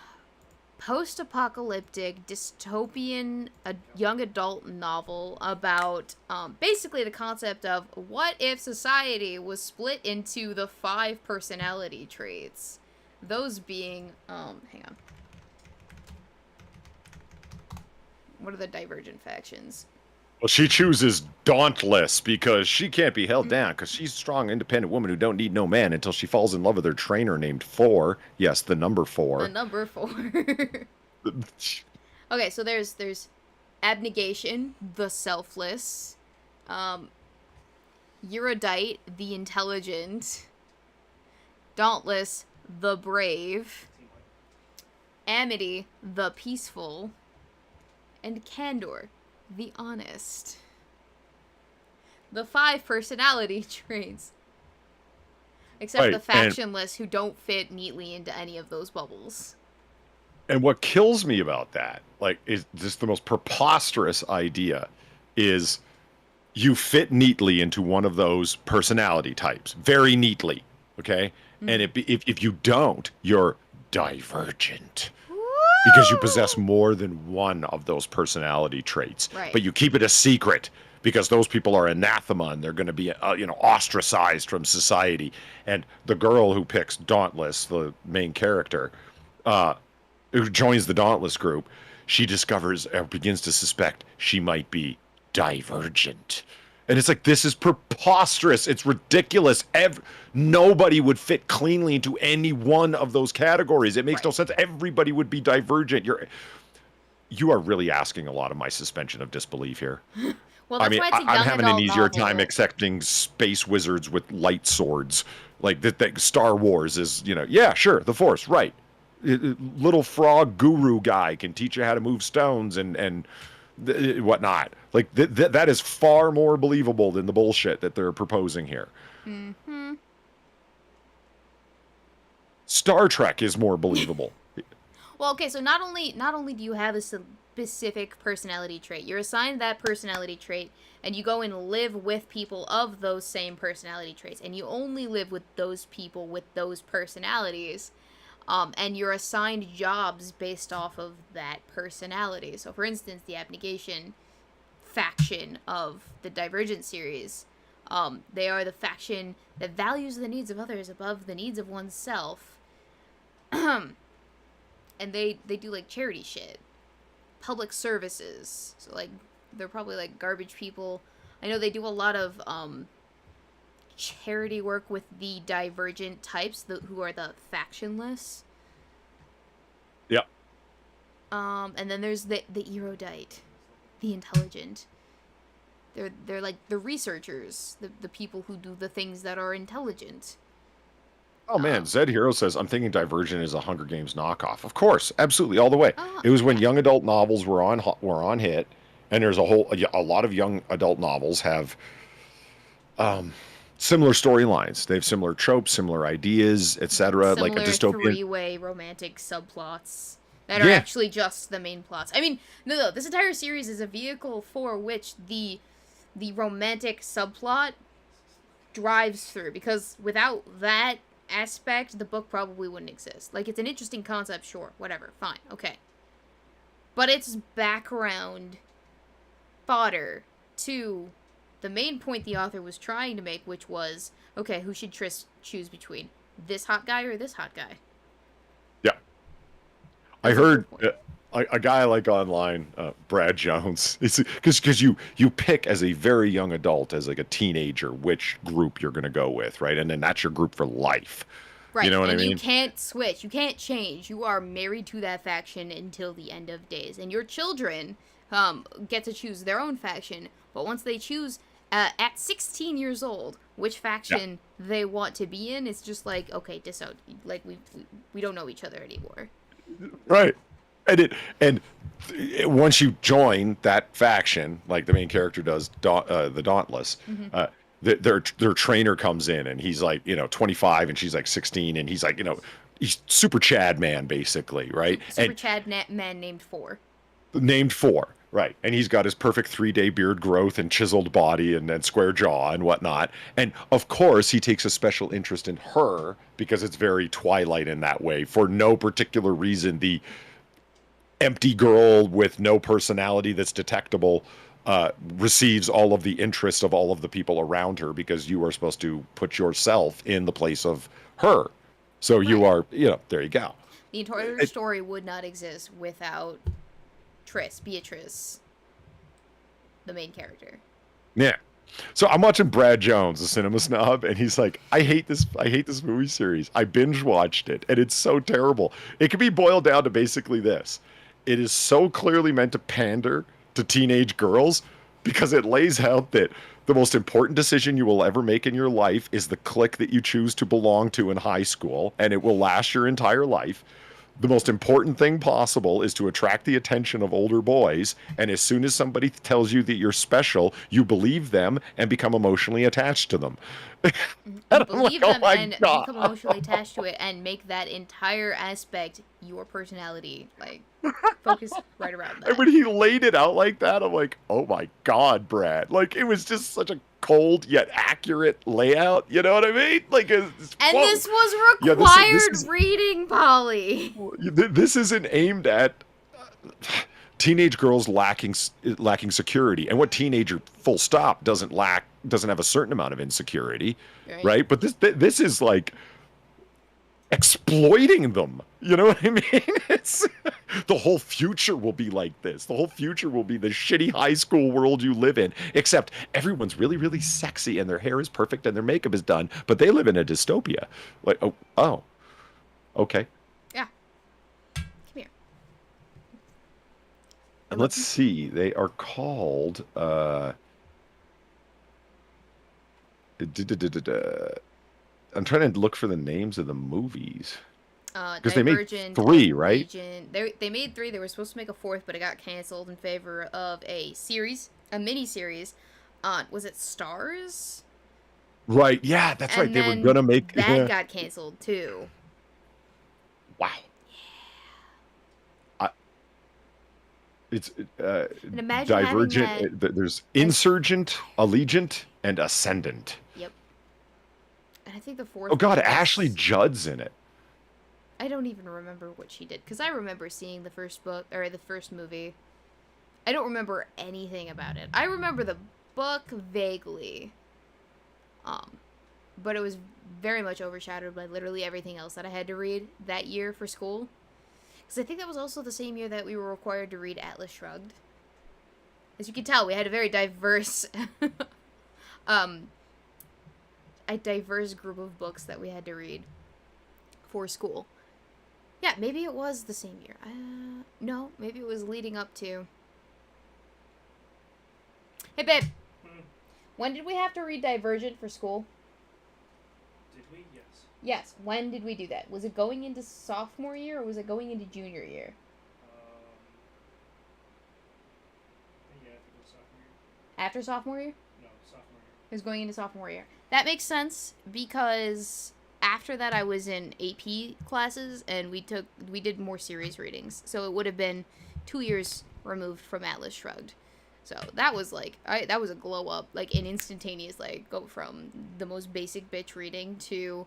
post-apocalyptic, dystopian, young adult novel about basically the concept of what if society was split into the 5 personality traits. Those being, hang on. What are the Divergent factions? Well, she chooses Dauntless because she can't be held down because she's a strong, independent woman who don't need no man until she falls in love with her trainer named 4. Yes, the number 4. The number 4. Okay, so there's Abnegation, the selfless, Erudite, the intelligent, Dauntless, the brave, Amity, the peaceful, and Candor, the honest. The 5 personality traits. Except the factionless who don't fit neatly into any of those bubbles. And what kills me about that, like, is just the most preposterous idea, is you fit neatly into one of those personality types. Very neatly, okay? Mm-hmm. And if you don't, you're divergent. Because you possess more than one of those personality traits. Right. But you keep it a secret because those people are anathema and they're going to be, ostracized from society. And the girl who picks Dauntless, the main character, who joins the Dauntless group, she discovers or begins to suspect she might be divergent. And it's like, this is preposterous. It's ridiculous. Nobody would fit cleanly into any one of those categories. It makes no sense. Everybody would be divergent. You are really asking a lot of my suspension of disbelief here. Well, that's why it's a young I'm having an easier novel. time accepting space wizards with light swords. Like that Star Wars is, yeah, sure, the Force, right. Little frog guru guy can teach you how to move stones and whatnot. Like that is far more believable than the bullshit that they're proposing here. Mm-hmm. Star Trek is more believable. Well, okay, so not only do you have a specific personality trait, you're assigned that personality trait, and you go and live with people of those same personality traits, and you only live with those people with those personalities. And you're assigned jobs based off of that personality. So, for instance, the abnegation faction of the Divergent series, they are the faction that values the needs of others above the needs of oneself. And they do, like, charity shit. Public services. So, like, they're probably, like, garbage people. I know they do a lot of, charity work with the Divergent types, who are the factionless. Yep. And then there's the erudite, the intelligent. They're like the researchers, the people who do the things that are intelligent. Oh man, Zed Hero says, I'm thinking Divergent is a Hunger Games knockoff. Of course, absolutely, all the way. It was when young adult novels were on hit, and there's a lot of young adult novels have similar storylines. They have similar tropes, similar ideas, etc. Like a dystopian three-way romantic subplots that are actually just the main plots. I mean, no, this entire series is a vehicle for which the romantic subplot drives through, because without that aspect, the book probably wouldn't exist. Like, it's an interesting concept, sure, whatever, fine, okay. But it's background fodder to the main point the author was trying to make, which was, okay, who should Triss choose between? This hot guy or this hot guy? Yeah. I heard a guy like online, Brad Jones, because you pick as a very young adult, as like a teenager, which group you're going to go with, right? And then that's your group for life. Right, you know what I mean? You can't switch. You can't change. You are married to that faction until the end of days. And your children get to choose their own faction, but once they choose at 16 years old which faction they want to be in, it's just like, okay, like we don't know each other anymore. Right. And once you join that faction, like the main character does, the Dauntless, their trainer comes in and he's like, 25 and she's like 16 and he's like, he's super Chad man basically, right? Chad man named Four. Named Four, right? And he's got his perfect 3-day beard growth and chiseled body and square jaw and whatnot. And of course, he takes a special interest in her because it's very Twilight in that way. For no particular reason, the empty girl with no personality that's detectable receives all of the interest of all of the people around her, because you are supposed to put yourself in the place of her. So you are, there you go. The entire story would not exist without Beatrice, the main character. Yeah. So I'm watching Brad Jones, the cinema snob, and he's like, I hate this movie series. I binge watched it, and it's so terrible. It can be boiled down to basically this. It is so clearly meant to pander to teenage girls because it lays out that the most important decision you will ever make in your life is the clique that you choose to belong to in high school, and it will last your entire life. The most important thing possible is to attract the attention of older boys, and as soon as somebody tells you that you're special, you believe them and become emotionally attached to them. You believe them and become emotionally attached to it and make that entire aspect your personality. Like, focus right around that. And when he laid it out like that, I'm like, oh my God, Brad. Like, it was just such a cold yet accurate layout. You know what I mean? Like, this was required reading, Polly. This isn't aimed at teenage girls lacking security, and what teenager, full stop, doesn't have a certain amount of insecurity, right? But this is like exploiting them. You know what I mean? It's the whole future will be like this. The whole future will be the shitty high school world you live in, except everyone's really, really sexy and their hair is perfect and their makeup is done, but they live in a dystopia. Like, oh, okay. Yeah. Come here. And let's see. They are called I'm trying to look for the names of the movies. Because they made 3, right? They made 3. They were supposed to make a 4th, but it got canceled in favor of a mini-series. Was it Stars? Right. Yeah, that's right. They were gonna make that got canceled too. Wow. Yeah. It's Divergent. There's Insurgent, Allegiant, and Ascendant. Yep. And I think the 4th. Oh God, Ashley Judd's in it. I don't even remember what she did, because I remember seeing the first book, or the first movie. I don't remember anything about it. I remember the book vaguely. But it was very much overshadowed by literally everything else that I had to read that year for school. Because I think that was also the same year that we were required to read Atlas Shrugged. As you can tell, we had a very diverse, a diverse group of books that we had to read for school. Yeah, maybe it was the same year. No, maybe it was leading up to... Hey, babe. When did we have to read Divergent for school? Did we? Yes. Yes. When did we do that? Was it going into sophomore year, or was it going into junior year? Yeah, I think it was sophomore year. After sophomore year? No, sophomore year. It was going into sophomore year. That makes sense, because after that I was in AP classes, and we did more series readings. So it would have been 2 years removed from Atlas Shrugged. So that was like, that was a glow up, like an instantaneous, like, go from the most basic bitch reading to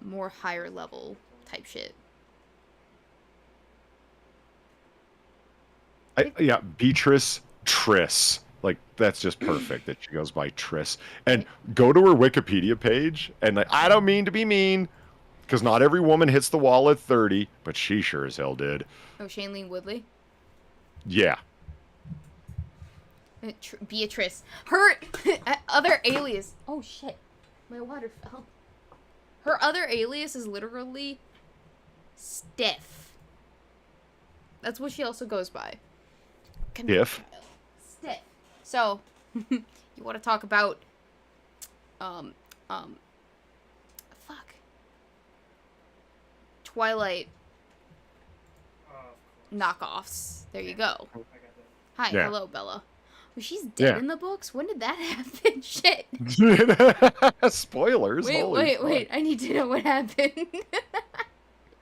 more higher level type shit. Yeah, Beatrice Triss. Like, that's just perfect that she goes by Triss. And go to her Wikipedia page, and like, I don't mean to be mean, because not every woman hits the wall at 30, but she sure as hell did. Oh, Shailene Woodley? Yeah. Beatrice. Her other alias. Oh, shit. My water fell. Her other alias is literally Stiff. That's what she also goes by. Stiff? Stiff. So, you want to talk about, fuck. Twilight knockoffs. There you go. I got that. Hi, Yeah. hello, Bella. Was she's dead Yeah. in the books? When did that happen? Shit. Spoilers. Wait. I need to know what happened.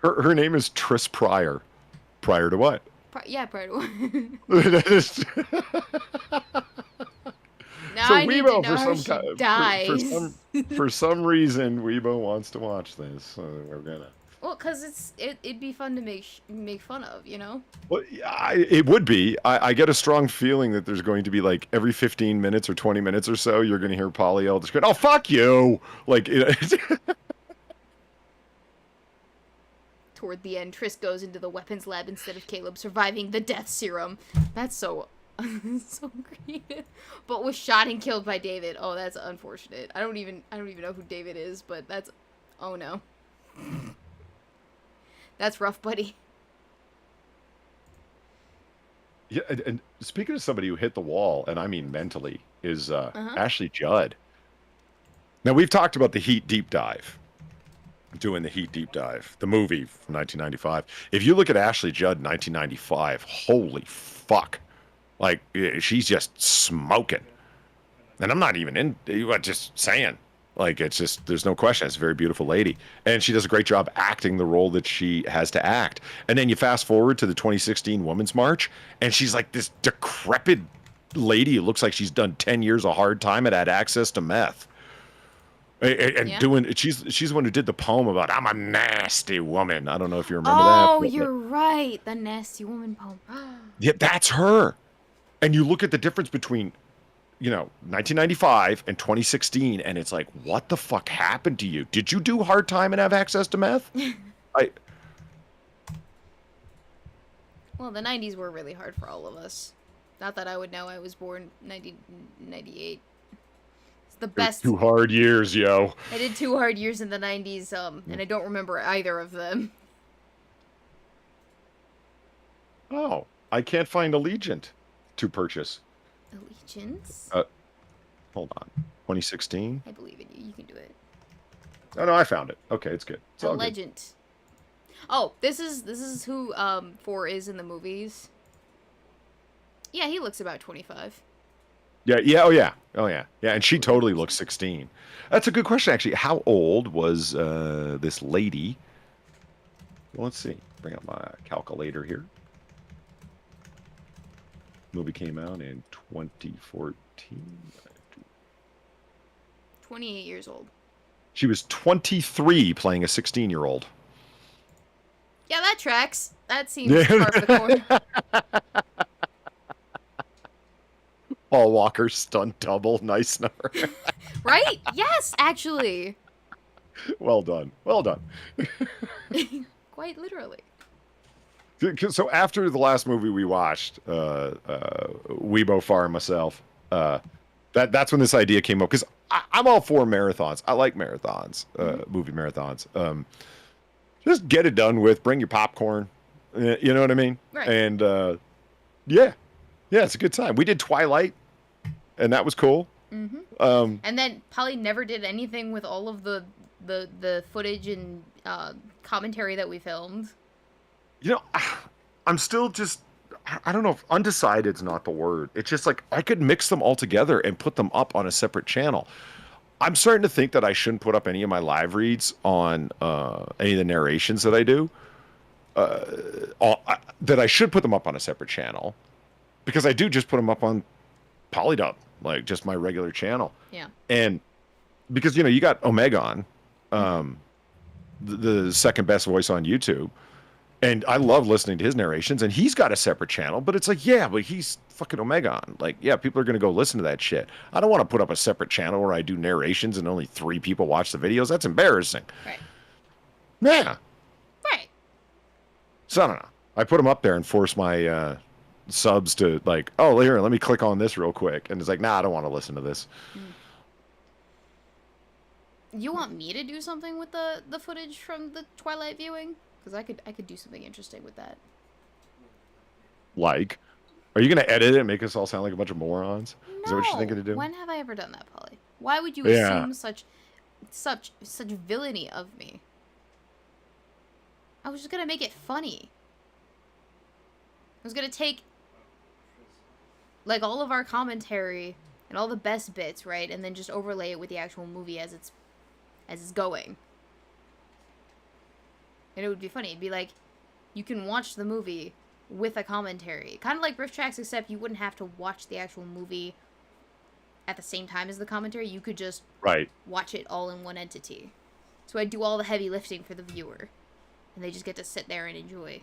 Her name is Triss Pryor. Prior to what? Prior to what? Now So I need to Weebo, know how she dies. for some reason, Weebo wants to watch this. So we're gonna. Well, because it'd be fun to make fun of, you know? Well, it would be. I get a strong feeling that there's going to be like every 15 minutes or 20 minutes or so, you're going to hear Polly yell at the screen, "Oh, fuck you!" Like, Toward the end, Triss goes into the weapons lab instead of Caleb surviving the death serum. That's so so creative. But was shot and killed by David. Oh, that's unfortunate. I don't even know who David is, but that's, oh no. That's rough, buddy. Yeah, and speaking of somebody who hit the wall, and I mean mentally, is Ashley Judd. Now, we've talked about the Heat deep dive. Doing the Heat deep dive, the movie from 1995. If you look at Ashley Judd in 1995, holy fuck. Like, she's just smoking. And I'm not even just saying. Like, it's just, there's no question. It's a very beautiful lady. And she does a great job acting the role that she has to act. And then you fast forward to the 2016 Women's March, and she's like this decrepit lady who looks like she's done 10 years of hard time and had access to meth. And she's the one who did the poem about, "I'm a nasty woman." I don't know if you remember that. Oh, you're right. The nasty woman poem. Yeah, that's her. And you look at the difference between, 1995 and 2016, and it's like, what the fuck happened to you? Did you do hard time and have access to meth? Well, the 90s were really hard for all of us. Not that I would know. I was born 1998. It's the best. 2 hard years, yo. I did 2 hard years in the 90s, and I don't remember either of them. Oh, I can't find Allegiant to purchase. Allegiance? Hold on. 2016? I believe in you. You can do it. Oh, no, I found it. Okay, it's good. It's all good. Legend. Oh, this is who 4 is in the movies. Yeah, he looks about 25. Yeah, yeah, and she totally looks 16. That's a good question, actually. How old was this lady? Well, let's see. Bring up my calculator here. Movie came out in 2014. 28 years old. She was 23 playing a 16-year-old. Yeah, that tracks. That seems par for the course. Paul Walker stunt double. Nice number. Right? Yes, actually. Well done. Well done. Quite literally. So after the last movie we watched, Weebo Far and myself, that's when this idea came up, because I'm all for marathons. I like marathons, movie marathons. Just get it done with. Bring your popcorn. You know what I mean? Right. And yeah, it's a good time. We did Twilight, and that was cool. Mm-hmm. And then Polly never did anything with all of the footage and commentary that we filmed. You know, I'm still just, I don't know if undecided's not the word. It's just like I could mix them all together and put them up on a separate channel. I'm starting to think that I shouldn't put up any of my live reads on any of the narrations that I do. That I should put them up on a separate channel, because I do just put them up on Polydub, like just my regular channel. Yeah. And because, you know, you got Omegon, the second best voice on YouTube. And I love listening to his narrations, and he's got a separate channel, but it's like, yeah, but he's fucking Omegon. Like, yeah, people are going to go listen to that shit. I don't want to put up a separate channel where I do narrations and only 3 people watch the videos. That's embarrassing. Right. Yeah. Right. So I don't know. I put them up there and force my subs to like, oh, here, let me click on this real quick. And it's like, nah, I don't want to listen to this. You want me to do something with the footage from the Twilight viewing? Because I could do something interesting with that. Like, are you going to edit it and make us all sound like a bunch of morons? No. Is that what you're thinking to do? When have I ever done that, Polly? Why would you assume such villainy of me? I was just gonna make it funny. I was gonna take like all of our commentary and all the best bits, right, and then just overlay it with the actual movie as it's going. And it would be funny. It'd be like, you can watch the movie with a commentary. Kind of like Riff Tracks, except you wouldn't have to watch the actual movie at the same time as the commentary. You could just watch it all in one entity. So I do all the heavy lifting for the viewer. And they just get to sit there and enjoy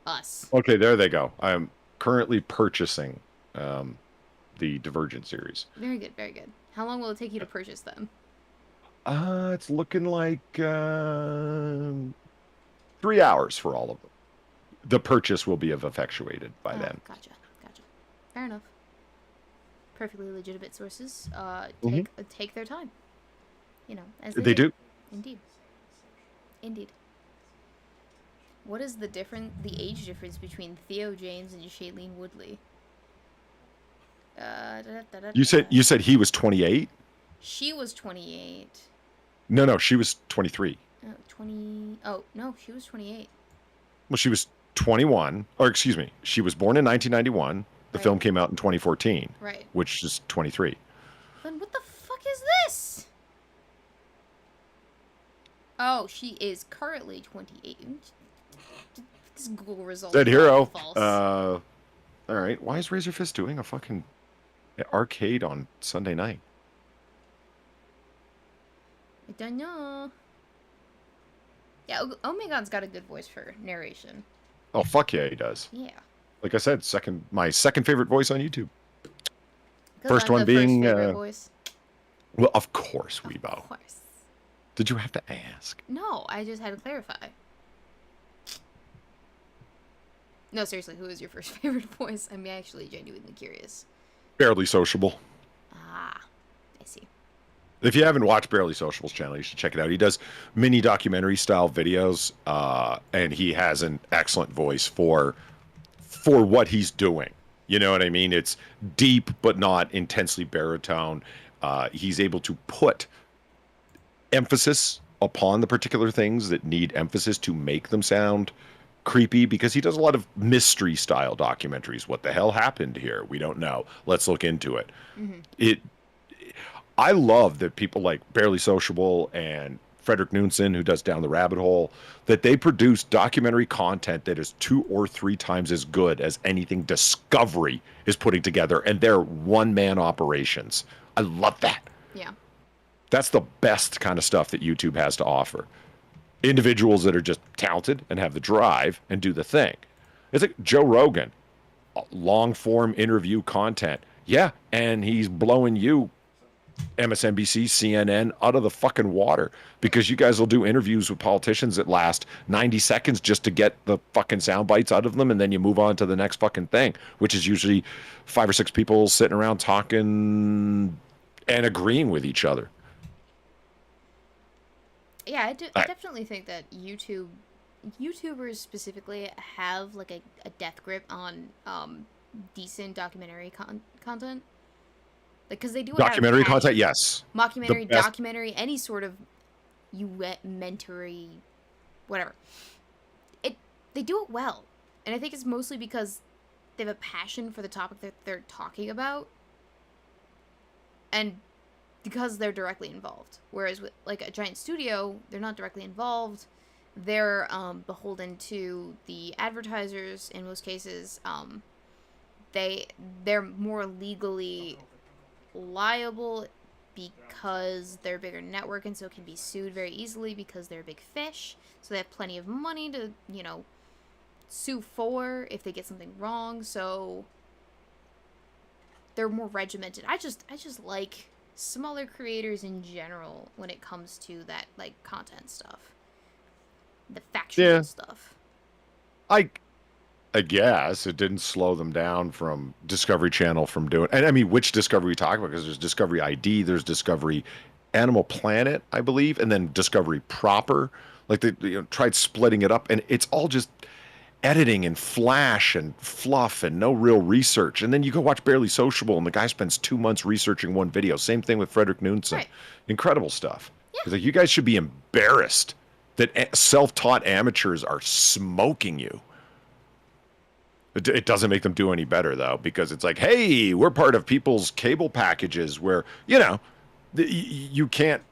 us. Okay, there they go. I'm currently purchasing the Divergent series. Very good, very good. How long will it take you to purchase them? It's looking like 3 hours for all of them. The purchase will be effectuated by then. Gotcha. Fair enough. Perfectly legitimate sources take their time. You know, as they do. Indeed. What is the age difference between Theo James and Shailene Woodley? You said he was 28? She was 28. No, she was 23. Oh, no, she was 28. Well, she was 21, or excuse me, she was born in 1991. The film came out in 2014. Right. Which is 23. Then what the fuck is this? Oh, she is currently 28. This Google result. Dead Hero. False. All right. Why is Razor Fist doing a fucking arcade on Sunday night? I don't know. Yeah, Omegon's got a good voice for narration. Oh, fuck yeah, he does. Yeah. Like I said, my second favorite voice on YouTube. First one being... voice. Well, of course, Weebo. Of course. Did you have to ask? No, I just had to clarify. No, seriously, who is your first favorite voice? I'm actually genuinely curious. Barely Sociable. Ah, I see. If you haven't watched Barely Sociable's channel, you should check it out. He does mini documentary style videos, and he has an excellent voice for what he's doing. You know what I mean? It's deep, but not intensely baritone. He's able to put emphasis upon the particular things that need emphasis to make them sound creepy, because he does a lot of mystery style documentaries. What the hell happened here? We don't know. Let's look into it. Mm-hmm. I love that people like Barely Sociable and Frederick Nunson, who does Down the Rabbit Hole, that they produce documentary content that is 2 or 3 times as good as anything Discovery is putting together, and they're one-man operations. I love that. Yeah. That's the best kind of stuff that YouTube has to offer. individuals that are just talented and have the drive and do the thing. It's like Joe Rogan, long form interview content. Yeah, and he's blowing you, MSNBC, CNN, out of the fucking water because you guys will do interviews with politicians that last 90 seconds just to get the fucking sound bites out of them, and then you move on to the next fucking thing, which is usually 5 or 6 people sitting around talking and agreeing with each other. Yeah, I definitely think that YouTubers specifically have like a death grip on decent documentary content. Like, because they do documentary content, yes. Mockumentary, documentary, any sort of mentory, whatever. They do it well, and I think it's mostly because they have a passion for the topic that they're talking about, and because they're directly involved. Whereas with like a giant studio, they're not directly involved. They're beholden to the advertisers in most cases. They're more legally liable because they're a bigger network and so can be sued very easily because they're a big fish. So they have plenty of money to, sue for if they get something wrong. So they're more regimented. I just like smaller creators in general when it comes to that like content stuff. The factual stuff. I guess it didn't slow them down from Discovery Channel from doing, and I mean, which Discovery we talk about, because there's Discovery ID, there's Discovery Animal Planet, I believe, and then Discovery proper. Like they tried splitting it up, and it's all just editing and flash and fluff and no real research. And then you go watch Barely Sociable, and the guy spends 2 months researching one video. Same thing with Frederick Knudsen. Right. Incredible stuff. Yeah. It's like, you guys should be embarrassed that self-taught amateurs are smoking you. It doesn't make them do any better, though, because it's like, hey, we're part of people's cable packages where, you can't,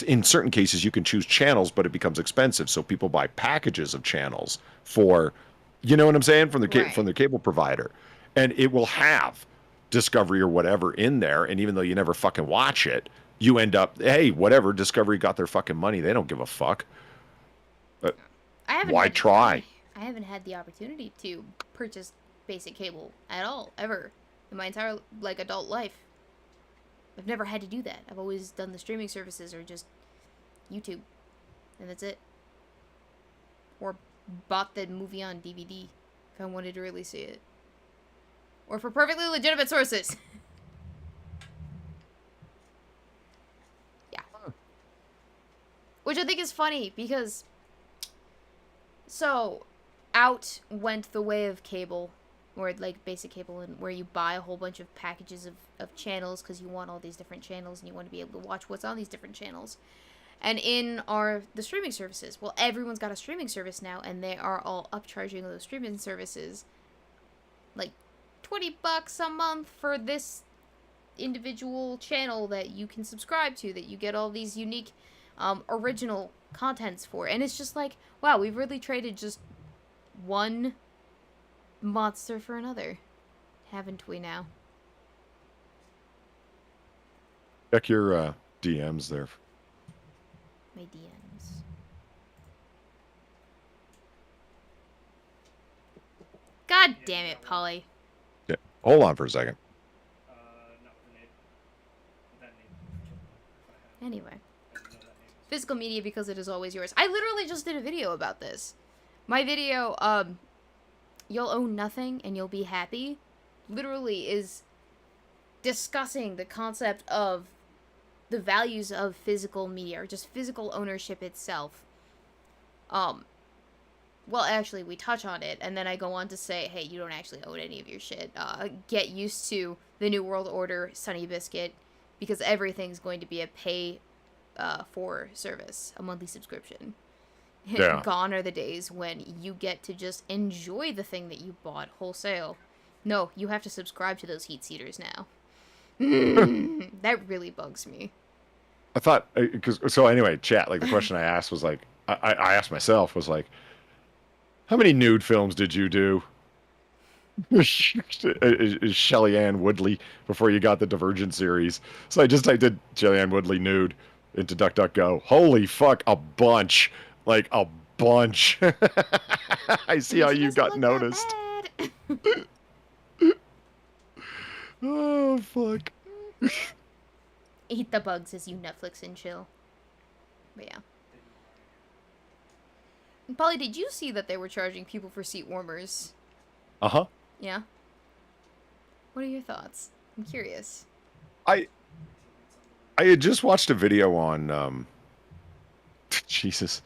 in certain cases, you can choose channels, but it becomes expensive. So people buy packages of channels for, you know what I'm saying, from the cable provider. And it will have Discovery or whatever in there. And even though you never fucking watch it, you end up, hey, whatever, Discovery got their fucking money. They don't give a fuck. But why try? I haven't had the opportunity to purchase basic cable at all, ever, in my entire, adult life. I've never had to do that. I've always done the streaming services or just YouTube, and that's it. Or bought the movie on DVD if I wanted to really see it. Or for perfectly legitimate sources. Yeah. Which I think is funny, because so out went the way of cable, or basic cable, and where you buy a whole bunch of packages of channels because you want all these different channels and you want to be able to watch what's on these different channels. And in the streaming services, well, everyone's got a streaming service now, and they are all upcharging those streaming services like $20 a month for this individual channel that you can subscribe to, that you get all these unique original contents for. And it's just like, wow, we've really traded just one monster for another, haven't we now? Check your DMs there. My DMs. God damn it, Polly. Yeah. Hold on for a second. Anyway. Physical media, because it is always yours. I literally just did a video about this. My video, You'll Own Nothing and You'll Be Happy, literally is discussing the concept of the values of physical media, or just physical ownership itself. Well, actually, we touch on it, and then I go on to say, hey, you don't actually own any of your shit. Get used to the New World Order, Sunny Biscuit, because everything's going to be a pay for service, a monthly subscription. Yeah. Gone are the days when you get to just enjoy the thing that you bought wholesale. No, you have to subscribe to those heat seaters now. That really bugs me. I thought, so anyway, chat, the question I asked was I asked myself was how many nude films did you do? Shailene Woodley before you got the Divergent series. So I just typed in Shailene Woodley nude into DuckDuckGo. Holy fuck, a bunch. Like a bunch. I see how you Doesn't got look noticed. that bad. Oh, fuck. Eat the bugs as you Netflix and chill. But yeah. And Polly, did you see that they were charging people for seat warmers? Uh-huh. Yeah. What are your thoughts? I'm curious. I had just watched a video on Jesus.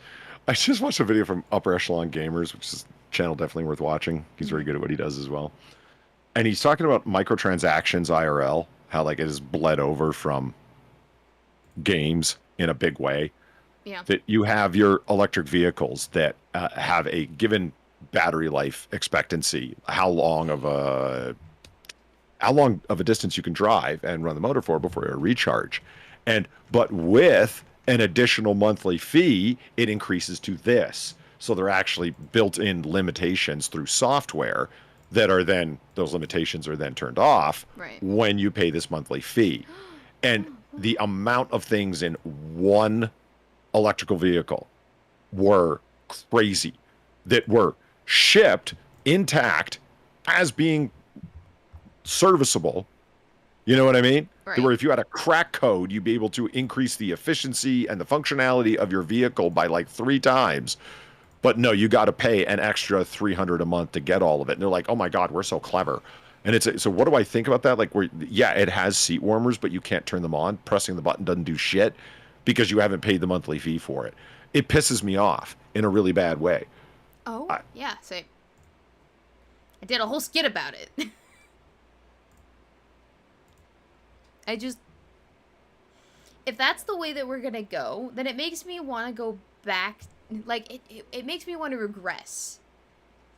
I just watched a video from Upper Echelon Gamers, which is a channel definitely worth watching. He's very good at what he does as well. And he's talking about microtransactions IRL, how like it has bled over from games in a big way. Yeah. That you have your electric vehicles that have a given battery life expectancy, how long of a distance you can drive and run the motor for before you recharge. But with an additional monthly fee, it increases to this. So there are actually built-in limitations through software that are then, those limitations are then turned off when you pay this monthly fee. And the amount of things in one electrical vehicle were crazy that were shipped intact as being serviceable. You know what I mean? Right. Where if you had a crack code, you'd be able to increase the efficiency and the functionality of your vehicle by like 3 times. But no, you got to pay an extra $300 a month to get all of it. And they're like, oh my God, we're so clever. And so what do I think about that? Like, yeah, it has seat warmers, but you can't turn them on. Pressing the button doesn't do shit because you haven't paid the monthly fee for it. It pisses me off in a really bad way. Oh, yeah, same. I did a whole skit about it. If that's the way that we're gonna go, then it makes me want to go back, like, it makes me want to regress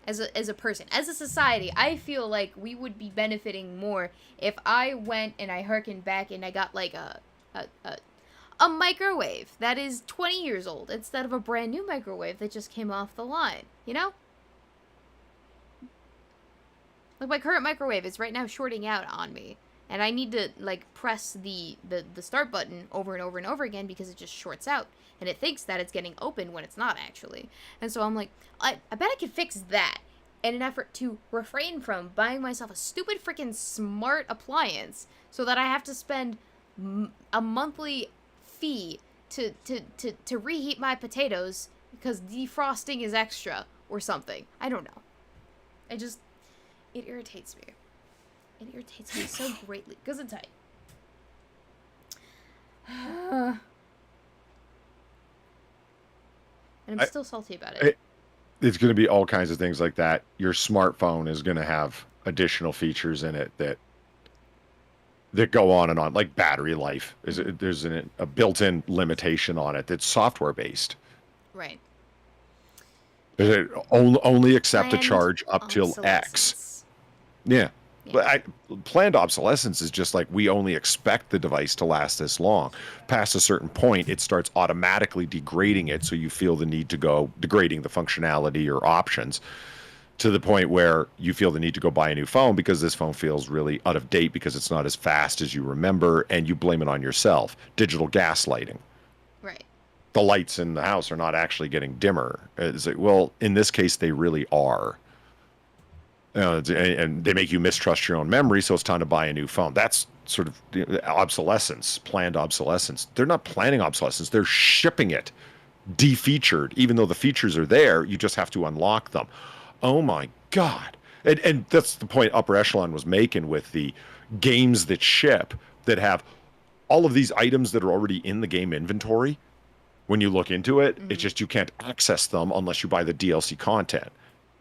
as a person. As a society, I feel like we would be benefiting more if I went and I harkened back and I got, like, a microwave that is 20 years old instead of a brand new microwave that just came off the line, you know? Like, my current microwave is right now shorting out on me. And I need to, like, press the start button over and over and over again because it just shorts out. And it thinks that it's getting open when it's not, actually. And so I'm like, I bet I could fix that in an effort to refrain from buying myself a stupid freaking smart appliance so that I have to spend a monthly fee to reheat my potatoes because defrosting is extra or something. I don't know. It irritates me. It irritates me so greatly. Goes in tight. And I'm still salty about it. It's going to be all kinds of things like that. Your smartphone is going to have additional features in it that go on and on, like battery life. There's a built-in limitation on it that's software-based. Right. It only accept a charge up till X. Yeah. But planned obsolescence is just like we only expect the device to last this long. Past a certain point, it starts automatically degrading it, so you feel the need to go degrading the functionality or options to the point where you feel the need to go buy a new phone because this phone feels really out of date because it's not as fast as you remember, and you blame it on yourself. Digital gaslighting. Right. The lights in the house are not actually getting dimmer. It's like, well, in this case, they really are. And they make you mistrust your own memory, so it's time to buy a new phone. That's sort of obsolescence, planned obsolescence. They're not planning obsolescence. They're shipping it defeatured. Even though the features are there, you just have to unlock them. Oh, my God. And that's the point Upper Echelon was making with the games that ship that have all of these items that are already in the game inventory. When you look into it, it's just you can't access them unless you buy the DLC content.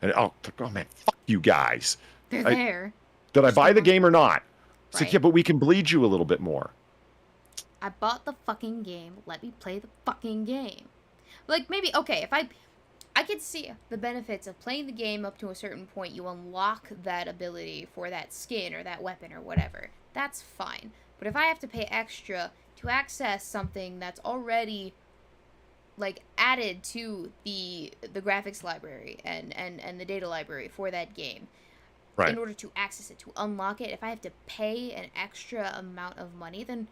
And oh man, fuck you guys. They're there. Did I buy the game or not? It's Right. like, yeah, but we can bleed you a little bit more. I bought the fucking game. Let me play the fucking game. Like, maybe, okay, if I could see the benefits of playing the game up to a certain point. You unlock that ability for that skin or that weapon or whatever. That's fine. But if I have to pay extra to access something that's already, like, added to the graphics library and the data library for that game, Right. in order to access it, to unlock it, if I have to pay an extra amount of money, then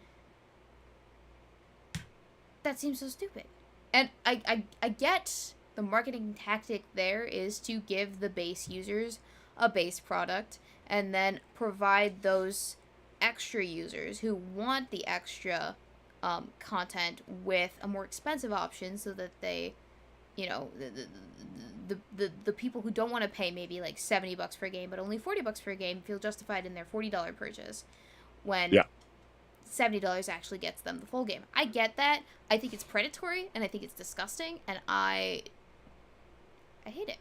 that seems so stupid. And I get the marketing tactic there is to give the base users a base product and then provide those extra users who want the extra content with a more expensive option so that they, you know, the people who don't want to pay maybe like $70 per game but only $40 per game feel justified in their $40 purchase when $70 actually gets them the full game. I get that. I think it's predatory and I think it's disgusting and I hate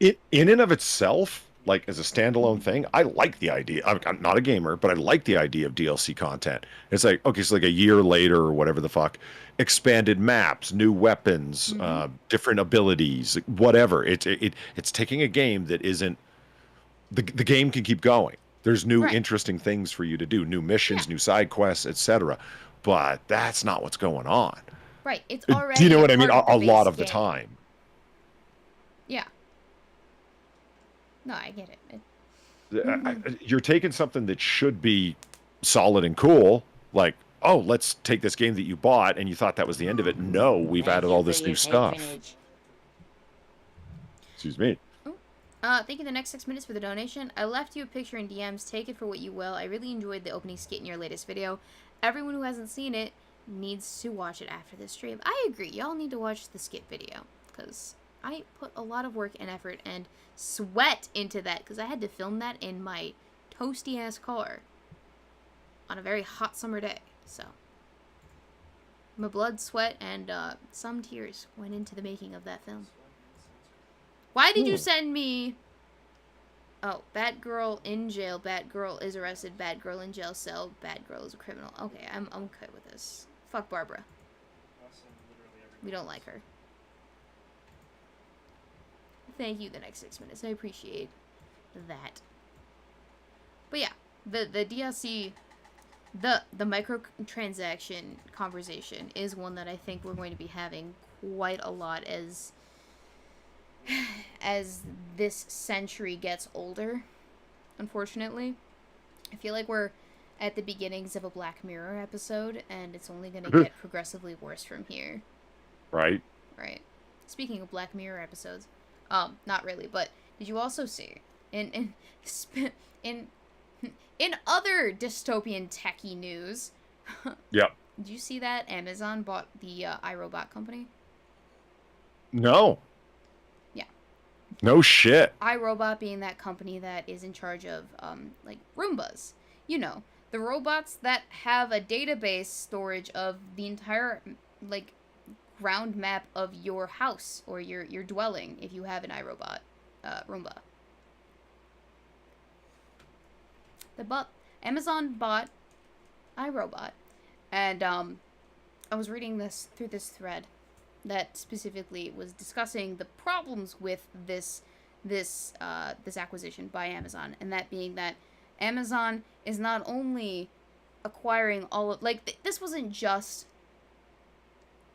it. In and of itself, like as a standalone thing, I like the idea. I'm not a gamer, but I like the idea of DLC content. It's like, okay, so like a year later or whatever the fuck, expanded maps, new weapons, different abilities, whatever. It's taking a game that isn't the game can keep going. There's new interesting things for you to do, new missions, new side quests, etc. But that's not what's going on. Right. It's already. Do you know what I mean? A lot of game. the time. Yeah. No, I get it. You're taking something that should be solid and cool, like, oh, let's take this game that you bought and you thought that was the end of it. No, we've added all this new stuff. Excuse me. Thank you the next 6 minutes for the donation. I left you a picture in DMs. Take it for what you will. I really enjoyed the opening skit in your latest video. Everyone who hasn't seen it needs to watch it after this stream. I agree. Y'all need to watch the skit video because I put a lot of work and effort and sweat into that because I had to film that in my toasty ass car on a very hot summer day. So my blood, sweat, and some tears went into the making of that film. Why did you send me? Oh, Batgirl in jail. Batgirl is arrested. Batgirl in jail cell. Batgirl is a criminal. Okay, I'm okay with this. Fuck Barbara. We don't like her. Thank you the next 6 minutes. I appreciate that. But yeah, the DLC, the microtransaction conversation is one that I think we're going to be having quite a lot as this century gets older, unfortunately. I feel like we're at the beginnings of a Black Mirror episode, and it's only going to get progressively worse from here. Right. Speaking of Black Mirror episodes, not really, but did you also see in other dystopian techie news? Yep. Did you see that Amazon bought the iRobot company? No. No shit. iRobot being that company that is in charge of, like, Roombas. You know, the robots that have a database storage of the entire, like, ground map of your house or your dwelling if you have an iRobot, Roomba. Amazon bought iRobot, and, I was reading through this thread that specifically was discussing the problems with this acquisition by Amazon, and that being that Amazon is not only acquiring all of, like, this wasn't just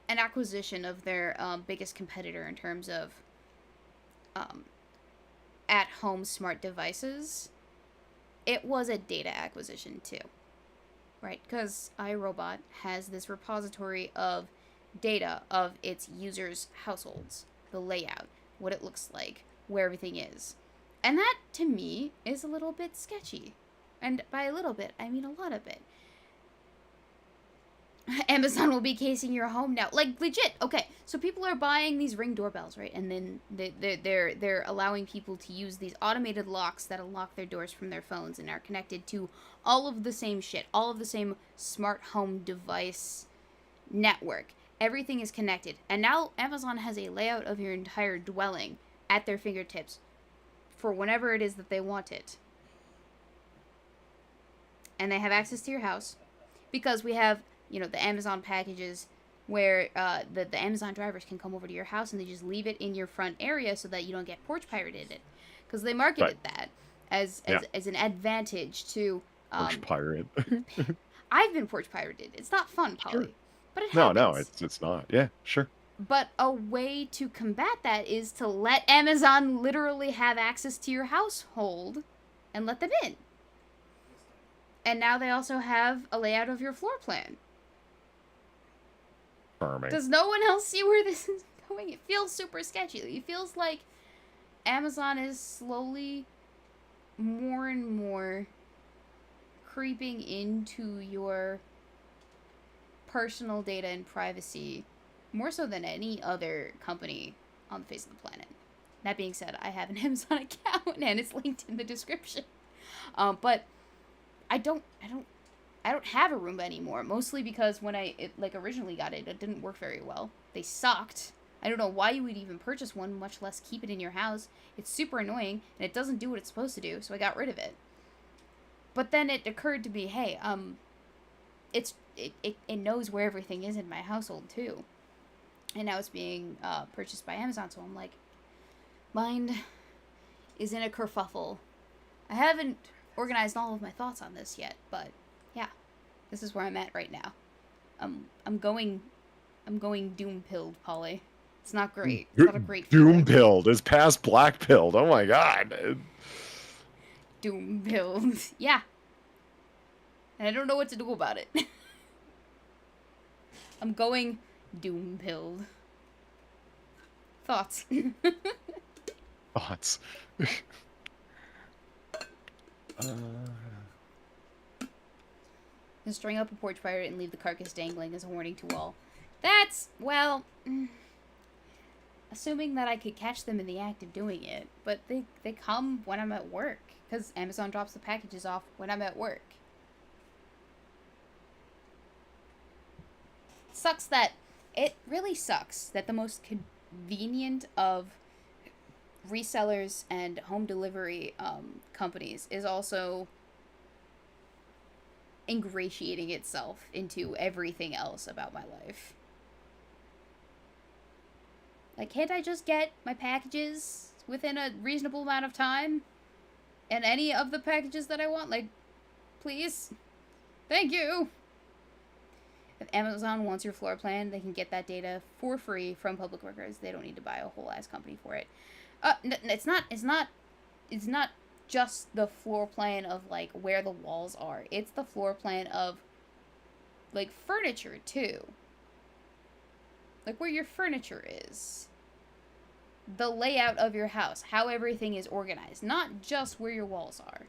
an acquisition of their biggest competitor in terms of at-home smart devices. It was a data acquisition too, right? Because iRobot has this repository of data of its users' households, the layout, what it looks like, where everything is. And that, to me, is a little bit sketchy. And by a little bit, I mean a lot of it. Amazon will be casing your home now. Like, legit. Okay, so people are buying these Ring doorbells, right? And then they're allowing people to use these automated locks that unlock their doors from their phones and are connected to all of the same shit, all of the same smart home device network. Everything is connected. And now Amazon has a layout of your entire dwelling at their fingertips for whenever it is that they want it. And they have access to your house because we have, you know, the Amazon packages where the Amazon drivers can come over to your house and they just leave it in your front area so that you don't get porch pirated it. Because they marketed that as an advantage to... porch pirate. I've been porch pirated. It's not fun, Polly. Sure. But it happens. No, it's not. Yeah, sure. But a way to combat that is to let Amazon literally have access to your household and let them in. And now they also have a layout of your floor plan. Charming. Does no one else see where this is going? It feels super sketchy. It feels like Amazon is slowly more and more creeping into your personal data and privacy more so than any other company on the face of the planet. That being said, I have an Amazon account and it's linked in the description. But I don't have a Roomba anymore, mostly because when I originally got it, it didn't work very well. They sucked. I don't know why you would even purchase one, much less keep it in your house. It's super annoying, and it doesn't do what it's supposed to do, so I got rid of it. But then it occurred to me, hey, it knows where everything is in my household, too. And now it's being purchased by Amazon, so I'm like, mind is in a kerfuffle. I haven't organized all of my thoughts on this yet, but yeah, this is where I'm at right now. I'm going doom-pilled, Polly. It's not great. It's not a great feeling. Doom-pilled. It's past black-pilled. Oh my god. Doom-pilled. Yeah. And I don't know what to do about it. I'm going doom-pilled. Thoughts? Thoughts. String up a porch fire and leave the carcass dangling as a warning to all. That's, well, assuming that I could catch them in the act of doing it. But they come when I'm at work, because Amazon drops the packages off when I'm at work. It really sucks that the most convenient of resellers and home delivery companies is also ingratiating itself into everything else about my life. Like, can't I just get my packages within a reasonable amount of time? And any of the packages that I want? Like, please? Thank you! If Amazon wants your floor plan, they can get that data for free from public records. They don't need to buy a whole ass company for it. It's not just the floor plan of, like, where the walls are. It's the floor plan of, like, furniture, too. Like, where your furniture is. The layout of your house. How everything is organized. Not just where your walls are.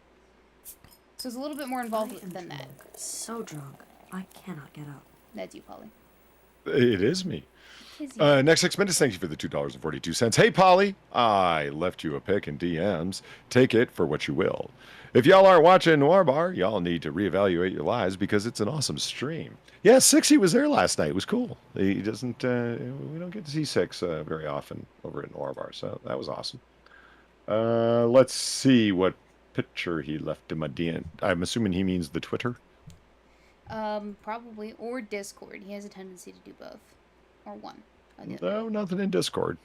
So it's a little bit more involved than that. So drunk, I cannot get up. That's you, Polly. It is me. Next 6 minutes, thank you for the $2.42. Hey, Polly, I left you a pic in DMs. Take it for what you will. If y'all aren't watching Noir Bar, y'all need to reevaluate your lives because it's an awesome stream. Yeah, Sixy was there last night. It was cool. He doesn't, we don't get to see Six very often over at Noir Bar, so that was awesome. Let's see what picture he left in my DM. I'm assuming he means the Twitter. Probably. Or Discord. He has a tendency to do both. Or one. No, nothing in Discord.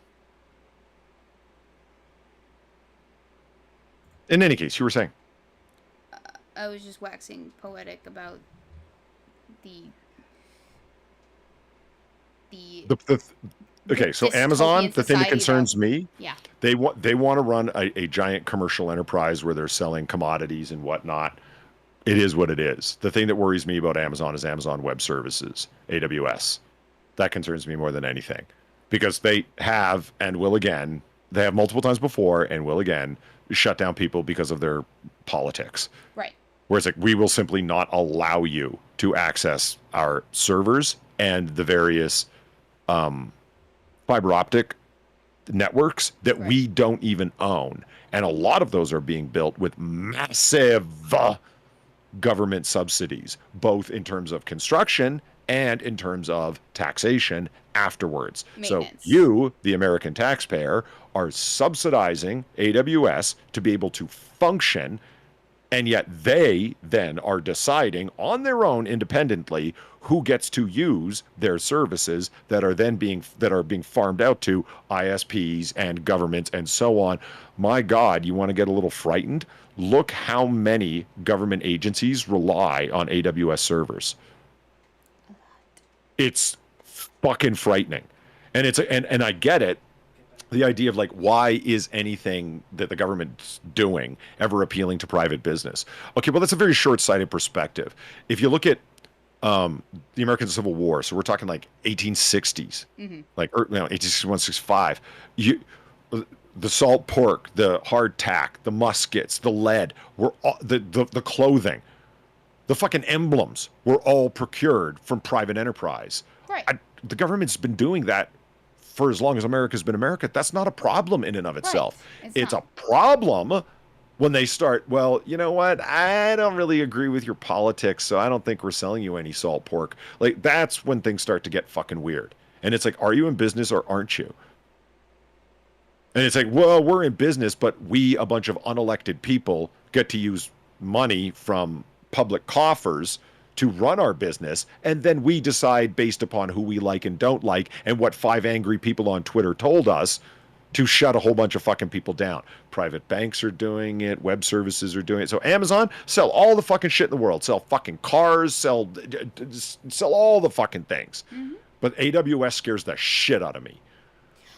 In any case, you were saying? I was just waxing poetic about okay, so Amazon, the thing that concerns me, yeah, they want to run a giant commercial enterprise where they're selling commodities and whatnot. It is what it is. The thing that worries me about Amazon is Amazon Web Services, AWS. That concerns me more than anything because they have and will again, they have multiple times before and will again shut down people because of their politics. Right. Whereas like we will simply not allow you to access our servers and the various fiber optic networks that we don't even own. And a lot of those are being built with massive government subsidies, both in terms of construction and in terms of taxation afterwards. So you, the American taxpayer, are subsidizing AWS to be able to function, and yet they then are deciding on their own independently who gets to use their services that are then being farmed out to ISPs and governments and so on. My God, you want to get a little frightened? Look how many government agencies rely on AWS servers. It's fucking frightening. And and I get it. The idea of like, why is anything that the government's doing ever appealing to private business? Okay, well, that's a very short-sighted perspective. If you look at the American Civil War. So we're talking like 1860s, like 1861, 65. The salt pork, the hardtack, the muskets, the lead, were all, the clothing, the fucking emblems were all procured from private enterprise. Right. The government's been doing that for as long as America's been America. That's not a problem in and of itself. Right. It's a problem when they start, well, you know what? I don't really agree with your politics, so I don't think we're selling you any salt pork. Like, that's when things start to get fucking weird. And it's like, are you in business or aren't you? And it's like, well, we're in business, but we, a bunch of unelected people, get to use money from public coffers to run our business. And then we decide based upon who we like and don't like and what 5 angry people on Twitter told us to shut a whole bunch of fucking people down. Private banks are doing it. Web services are doing it. So Amazon, sell all the fucking shit in the world. Sell fucking cars. Sell all the fucking things. But AWS scares the shit out of me.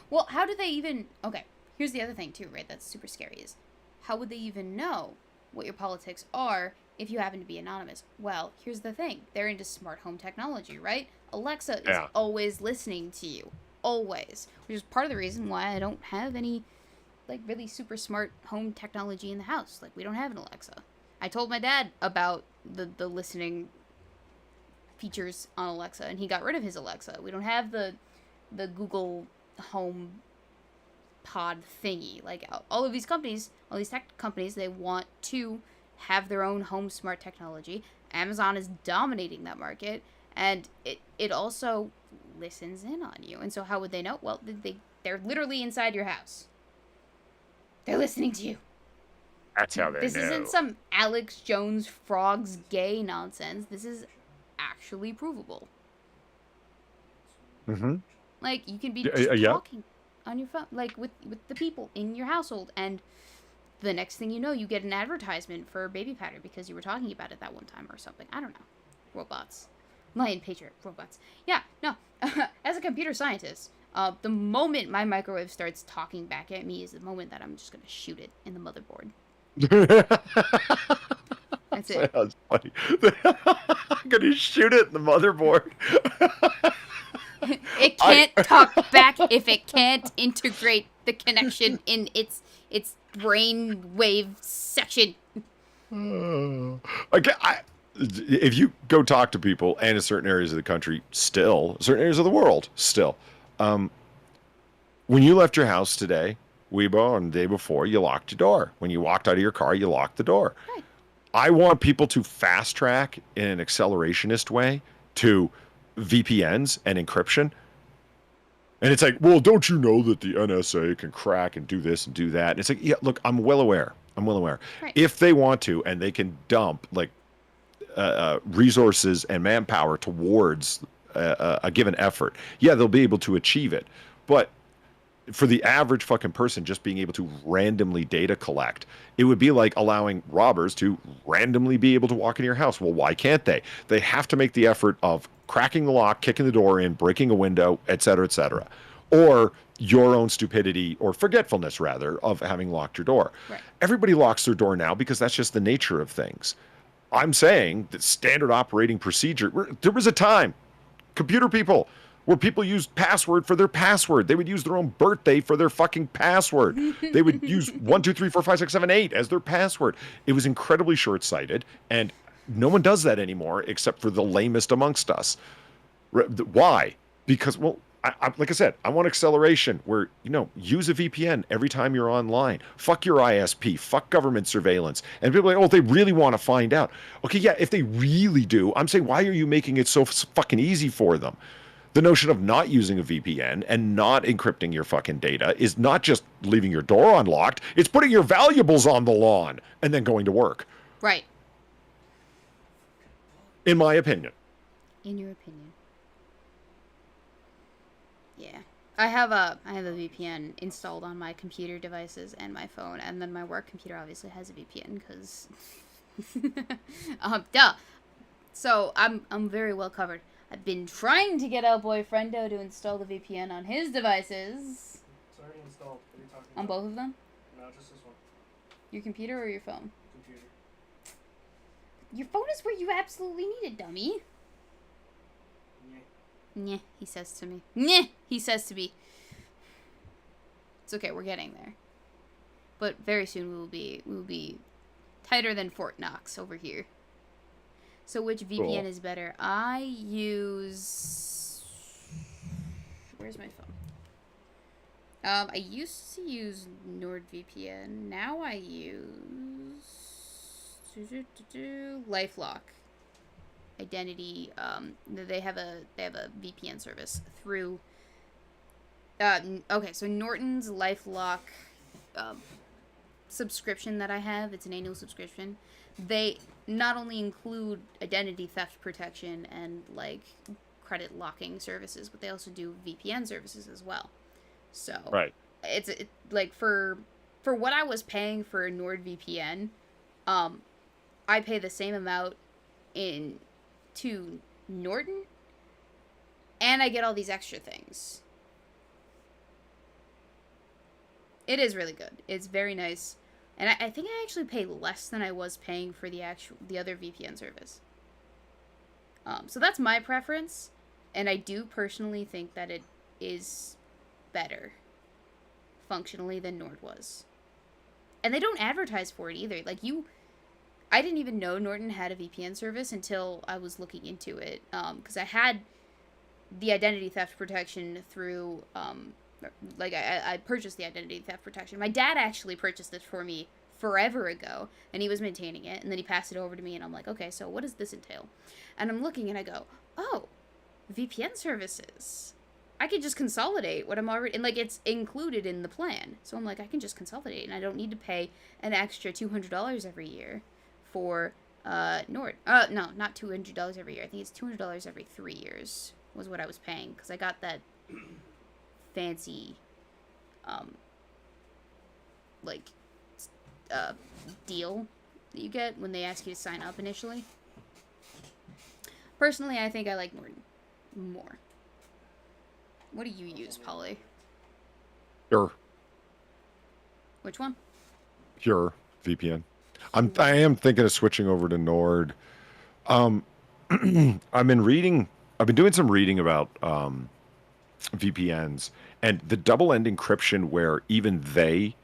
Well, how do they even... Okay, here's the other thing, too, right? That's super scary is, how would they even know what your politics are if you happen to be anonymous? Well, here's the thing. They're into smart home technology, right? Alexa is always listening to you. Always. Which is part of the reason why I don't have any, like, really super smart home technology in the house. Like, we don't have an Alexa. I told my dad about the listening features on Alexa, and he got rid of his Alexa. We don't have the Google Home pod thingy. Like, all of these companies, all these tech companies, they want to have their own home smart technology. Amazon is dominating that market, and it also listens in on you. And so how would they know? Well, they're literally inside your house. They're listening to you. That's how they know. This isn't some Alex Jones frogs gay nonsense. This is actually provable. Like, you can be talking on your phone, like, with the people in your household, and the next thing you know, you get an advertisement for baby powder because you were talking about it that one time or something. I don't know. Robots. Lion Patriot. Robots. Yeah, no. As a computer scientist, the moment my microwave starts talking back at me is the moment that I'm just going to shoot it in the motherboard. That's it. Sounds funny. I'm going to shoot it in the motherboard. It can't talk back if it can't integrate the connection in its brain wave section. If you go talk to people, and in certain areas of the country still, certain areas of the world still, when you left your house today, Weebo, and the day before, you locked your door. When you walked out of your car, you locked the door. Right. I want people to fast track in an accelerationist way to VPNs and encryption. And it's like, well, don't you know that the NSA can crack and do this and do that? And it's like, yeah, look, I'm well aware. Right. If they want to, and they can dump like resources and manpower towards a given effort, yeah, they'll be able to achieve it. But for the average fucking person just being able to randomly data collect, it would be like allowing robbers to randomly be able to walk into your house. Well, why can't they? They have to make the effort of cracking the lock, kicking the door in, breaking a window, et cetera, or your own stupidity or forgetfulness, rather, of having locked your door. Right. Everybody locks their door now because that's just the nature of things. I'm saying that standard operating procedure, there was a time, computer people, where people used password for their password. They would use their own birthday for their fucking password. They would use 1, 2, 3, 4, 5, 6, 7, 8 as their password. It was incredibly short-sighted, and no one does that anymore except for the lamest amongst us. Why? Because, well, I like I said, I want acceleration where, use a VPN every time you're online. Fuck your ISP. Fuck government surveillance. And people are like, oh, they really want to find out. Okay, yeah, if they really do, I'm saying, why are you making it so fucking easy for them? The notion of not using a VPN and not encrypting your fucking data is not just leaving your door unlocked. It's putting your valuables on the lawn and then going to work. Right. In my opinion. In your opinion. Yeah. I have a VPN installed on my computer devices and my phone, and then my work computer obviously has a VPN because duh. So I'm very well covered. I've been trying to get El Boyfriendo to install the VPN on his devices. It's already installed. What are you talking about? On both of them? No, just this one. Your computer or your phone? Computer. Your phone is where you absolutely need it, dummy. Nyeh, he says to me. Nyeh, he says to me. It's okay, we're getting there. But very soon we will be tighter than Fort Knox over here. So which VPN is better? I use... Where's my phone? I used to use NordVPN. Now I use... LifeLock. Identity. They have a VPN service through... okay, so Norton's LifeLock subscription that I have, it's an annual subscription. They not only include identity theft protection and like credit locking services, but they also do VPN services as well. So right, it's like for what I was paying for NordVPN, I pay the same amount to Norton, and I get all these extra things. It is really good. It's very nice. And I think I actually pay less than I was paying for the other VPN service. So that's my preference, and I do personally think that it is better functionally than Nord was. And they don't advertise for it either. Like I didn't even know Norton had a VPN service until I was looking into it, because I had the identity theft protection through I purchased the identity theft protection. My dad actually purchased it for me forever ago, and he was maintaining it, and then he passed it over to me, and I'm like, okay, so what does this entail? And I'm looking, and I go, oh, VPN services. I could just consolidate what I'm already, and like it's included in the plan. So I'm like, I can just consolidate, and I don't need to pay an extra $200 every year for Nord. No, not $200 every year. I think it's $200 every 3 years was what I was paying, because I got that fancy deal that you get when they ask you to sign up initially. Personally, I think I like Norton more. What do you use, Polly? Pure. Which one? Pure VPN. I am thinking of switching over to Nord. I've been doing some reading about VPNs and the double-end encryption where even they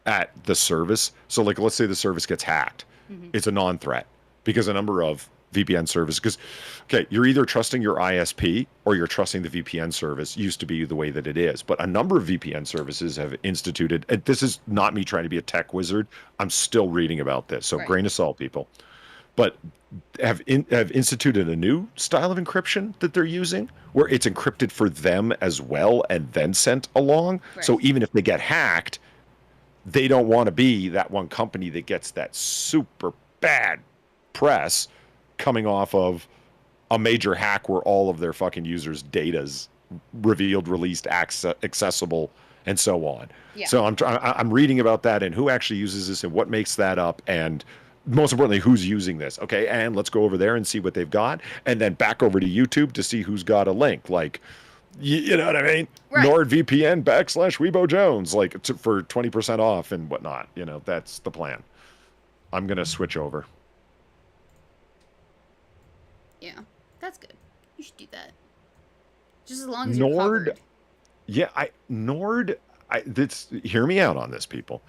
at the service, so like let's say the service gets hacked, it's a non-threat because a number of VPN services, because okay, you're either trusting your ISP or you're trusting the VPN service, used to be the way that it is, but a number of VPN services have instituted, and this is not me trying to be a tech wizard, I'm still reading about this, so grain of salt, people, but have instituted a new style of encryption that they're using where it's encrypted for them as well and then sent along. Right. So even if they get hacked, they don't want to be that one company that gets that super bad press coming off of a major hack where all of their fucking users' data's revealed, released, accessible, and so on. Yeah. So I'm reading about that and who actually uses this and what makes that up, and most importantly, who's using this. Okay, and let's go over there and see what they've got, and then back over to YouTube to see who's got a link. Like, you know what I mean? Right. NordVPN / Weebo Jones, like for 20% off and whatnot. You know, that's the plan. I'm gonna switch over. Yeah, that's good. You should do that. Just as long as you're covered. Yeah, hear me out on this, people.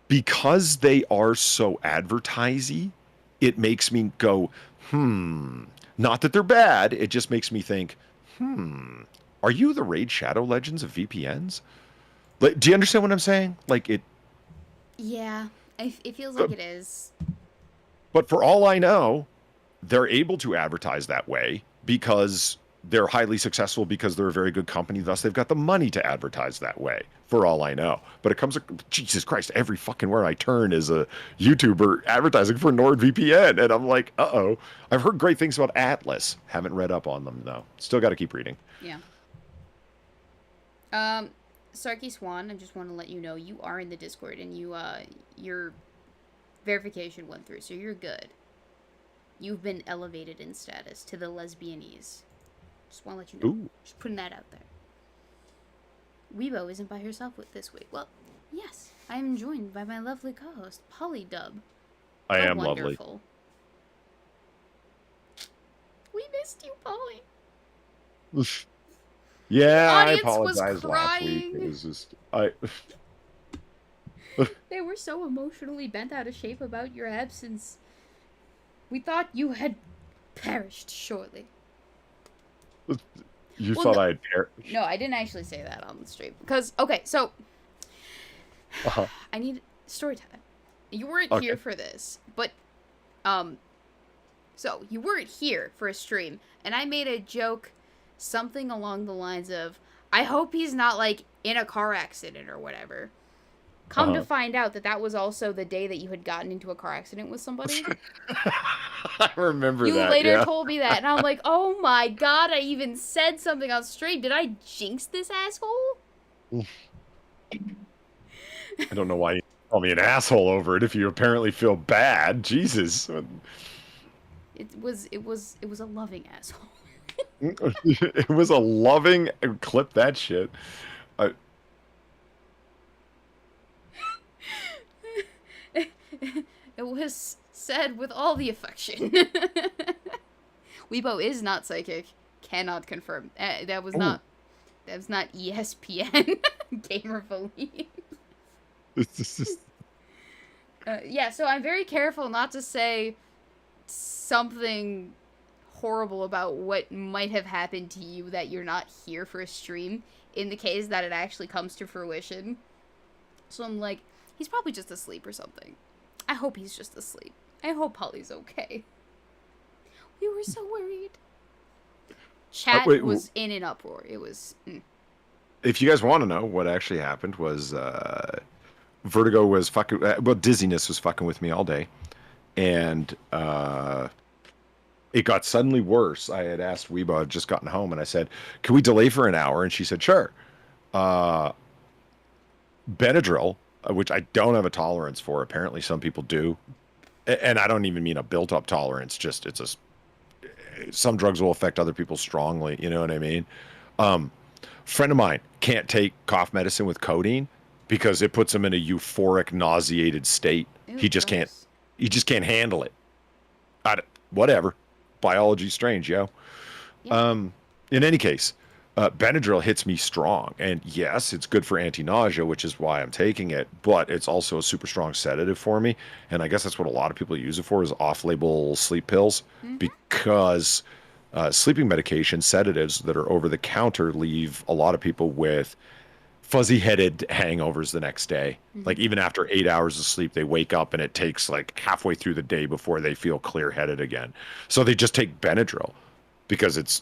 Because they are so advertisey, it makes me go, Not that they're bad, it just makes me think, are you the Raid Shadow Legends of VPNs? Like, do you understand what I'm saying? Like it. Yeah, it feels like it is. But for all I know, they're able to advertise that way because they're highly successful, because they're a very good company. Thus, they've got the money to advertise that way, for all I know. But it comes, Jesus Christ, every fucking where I turn is a YouTuber advertising for NordVPN. And I'm like, uh-oh. I've heard great things about Atlas. Haven't read up on them, though. Still got to keep reading. Yeah. Sarky Swan, I just want to let you know, you are in the Discord, and your verification went through, so you're good. You've been elevated in status to the lesbianese. Just want to let you know. Ooh. Just putting that out there. Weebo isn't by herself this week. Well, yes, I am joined by my lovely co-host, Polydub. I am wonderful. Lovely. We missed you, Polly. Yeah, I Audience was apologized last week. It crying. was just They were so emotionally bent out of shape about your absence. We thought you had perished shortly. you Well, thought no, I had no, I didn't actually say that on the stream. Because, okay, so Uh-huh. I need story time. You weren't Okay. here for this, but so you weren't here for a stream, and I made a joke, something along the lines of, "I hope he's not like in a car accident or whatever." Come to find out that that was also the day that you had gotten into a car accident with somebody. I remember You that. later Yeah. told me that, and I'm like, "Oh my god! I even said something on stream. Did I jinx this asshole?" I don't know why you call me an asshole over it if you apparently feel bad. Jesus. It was a loving asshole. It was a loving clip that shit. It was said with all the affection. Weebo is not psychic. Cannot confirm. That was not ESPN. Gamer believe. Yeah, so I'm very careful not to say something horrible about what might have happened to you that you're not here for a stream in the case that it actually comes to fruition. So I'm like, he's probably just asleep or something. I hope he's just asleep. I hope Polly's okay. We were so worried. Chat was in an uproar. It was... If you guys want to know what actually happened was vertigo was fucking... well, dizziness was fucking with me all day. And it got suddenly worse. I had asked Weebo, I'd just gotten home, and I said, can we delay for an hour? And she said, sure. Benadryl, which I don't have a tolerance for. Apparently some people do. And I don't even mean a built-up tolerance. Just some drugs will affect other people strongly. You know what I mean? Friend of mine can't take cough medicine with codeine because it puts him in a euphoric, nauseated state. Ew, He just can't handle it. Whatever. Biology's strange, yo. Yeah. In any case, Benadryl hits me strong. And yes, it's good for anti-nausea, which is why I'm taking it, but it's also a super strong sedative for me. And I guess that's what a lot of people use it for, is off-label sleep pills, because sleeping medication, sedatives that are over the counter, leave a lot of people with fuzzy-headed hangovers the next day. Like even after 8 hours of sleep, they wake up and it takes like halfway through the day before they feel clear-headed again. So they just take Benadryl because it's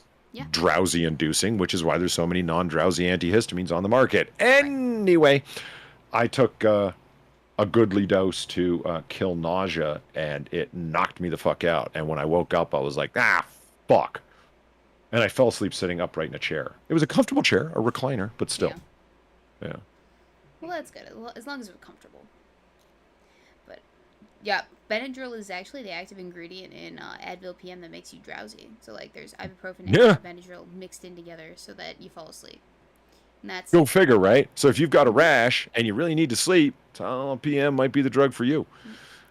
drowsy inducing, which is why there's so many non-drowsy antihistamines on the market. Anyway, I took a goodly dose to kill nausea, and it knocked me the fuck out. And when I woke up, I was like, fuck. And I fell asleep sitting upright in a chair. It was a comfortable chair, a recliner, but still. Yeah. Well, that's good, as long as it was comfortable. But, yeah, Benadryl is actually the active ingredient in Advil PM that makes you drowsy. So, like, there's ibuprofen and Benadryl mixed in together so that you fall asleep. And that's... Go figure, right? So if you've got a rash and you really need to sleep, Tylenol PM might be the drug for you.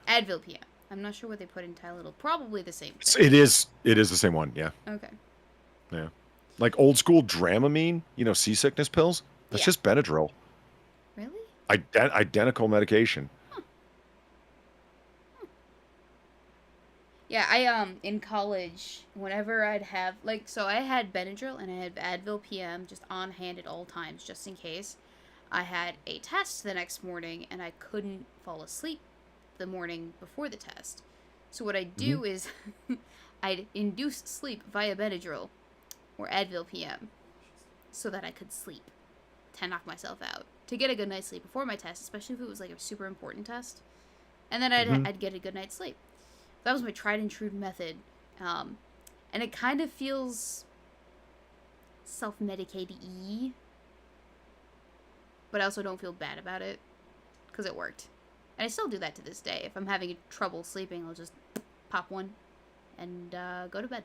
Advil PM. I'm not sure what they put in Tylenol. Probably the same thing. It is the same one, yeah. Okay. Yeah. Like old school Dramamine, seasickness pills? That's just Benadryl. Really? Identical medication. Yeah, I in college, whenever I'd have so I had Benadryl and I had Advil PM just on hand at all times, just in case. I had a test the next morning and I couldn't fall asleep the morning before the test. So what I'd do is I'd induce sleep via Benadryl or Advil PM so that I could sleep to knock myself out, to get a good night's sleep before my test, especially if it was like a super important test. And then I'd get a good night's sleep. That was my tried and true method. And it kind of feels self-medicated-y, but I also don't feel bad about it because it worked. And I still do that to this day. If I'm having trouble sleeping, I'll just pop one and go to bed.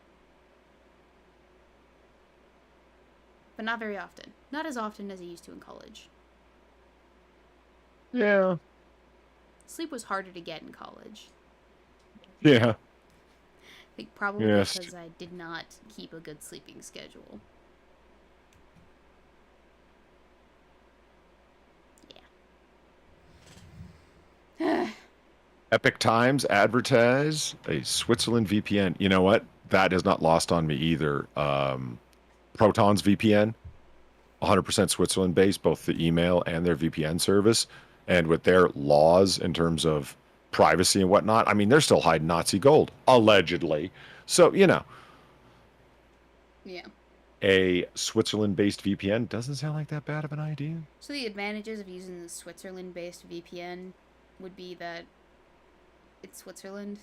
But not very often. Not as often as I used to in college. Yeah. Sleep was harder to get in college. Yeah. I think probably because I did not keep a good sleeping schedule. Epic Times advertise a Switzerland VPN. You know what? That is not lost on me either. Proton's VPN, 100% Switzerland based, both the email and their VPN service. And with their laws in terms of privacy and whatnot, I mean, they're still hiding Nazi gold, allegedly. So, Yeah. a Switzerland-based VPN doesn't sound like that bad of an idea. So the advantages of using the Switzerland-based VPN would be that it's Switzerland.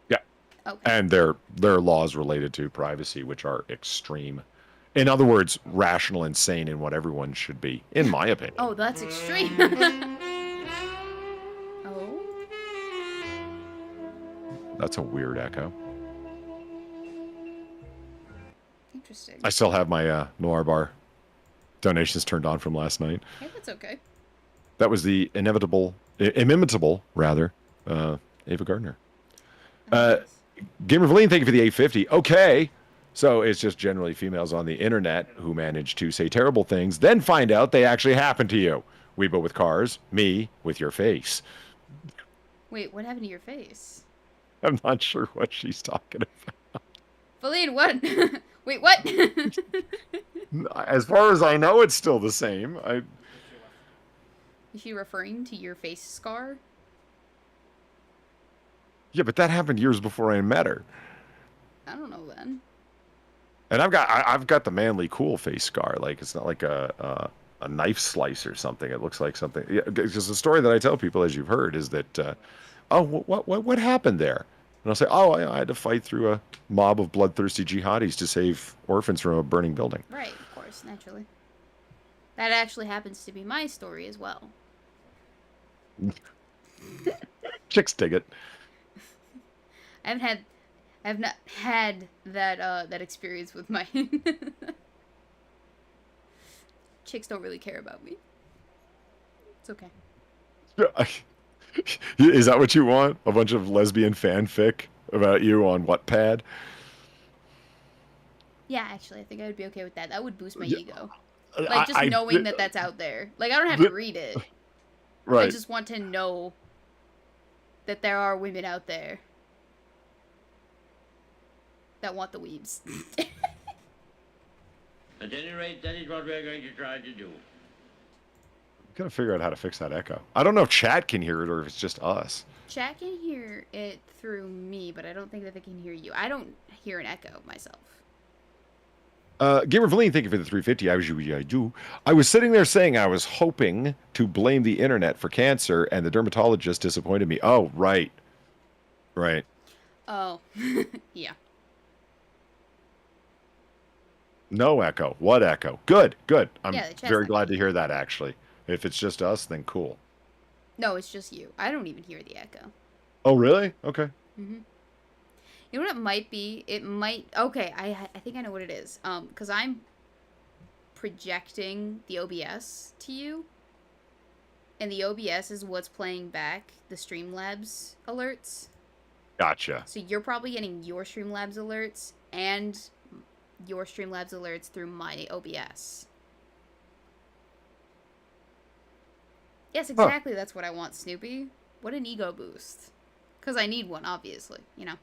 Yeah. Okay. And their laws related to privacy, which are extreme. In other words, rational, insane, and what everyone should be, in my opinion. Oh, that's extreme. Oh. That's a weird echo. Interesting. I still have my Noir Bar donations turned on from last night. Hey, that's okay. That was the inimitable, Ava Gardner. Nice. Gamer Valine, thank you for the 850. Okay. So it's just generally females on the internet who manage to say terrible things, then find out they actually happen to you. Weebo with cars, me with your face. Wait, what happened to your face? I'm not sure what she's talking about. Valine, what? Wait, what? As far as I know, it's still the same. Is she referring to your face scar? Yeah, but that happened years before I met her. I don't know then. And I've got the manly cool face scar. Like, it's not like a knife slice or something. It looks like something. Yeah, because the story that I tell people, as you've heard, is that what happened there? And I'll say, I had to fight through a mob of bloodthirsty jihadis to save orphans from a burning building. Right, of course, naturally. That actually happens to be my story as well. Chicks dig it. I've not had that experience with my chicks don't really care about me. It's okay. Is that what you want? A bunch of lesbian fanfic about you on Wattpad? Yeah, actually, I think I would be okay with that. That would boost my Yeah. ego. Like, just knowing that that's out there. Like, I don't have to read it. Right. I just want to know that there are women out there that want the weebs. At any rate, that is what we're going to try to do. Gotta figure out how to fix that echo. I don't know if chat can hear it or if it's just us. Chat can hear it through me, but I don't think that they can hear you. I don't hear an echo myself. Gamer Valine, thank you for the 350. I was sitting there saying I was hoping to blame the internet for cancer, and the dermatologist disappointed me. Oh, right. Right. Oh, yeah. No echo. What echo? Good, good. I'm Yeah, the chat's very not glad to hear that, actually. If it's just us, then cool. No, it's just you. I don't even hear the echo. Oh, really? Okay. Mm-hmm. You know what it might be? It might... Okay, I think I know what it is. Because I'm projecting the OBS to you. And the OBS is what's playing back the Streamlabs alerts. Gotcha. So you're probably getting your Streamlabs alerts and your Streamlabs alerts through my OBS. Yes, exactly. That's what I want, Snoopy. What an ego boost. Because I need one, obviously, you know.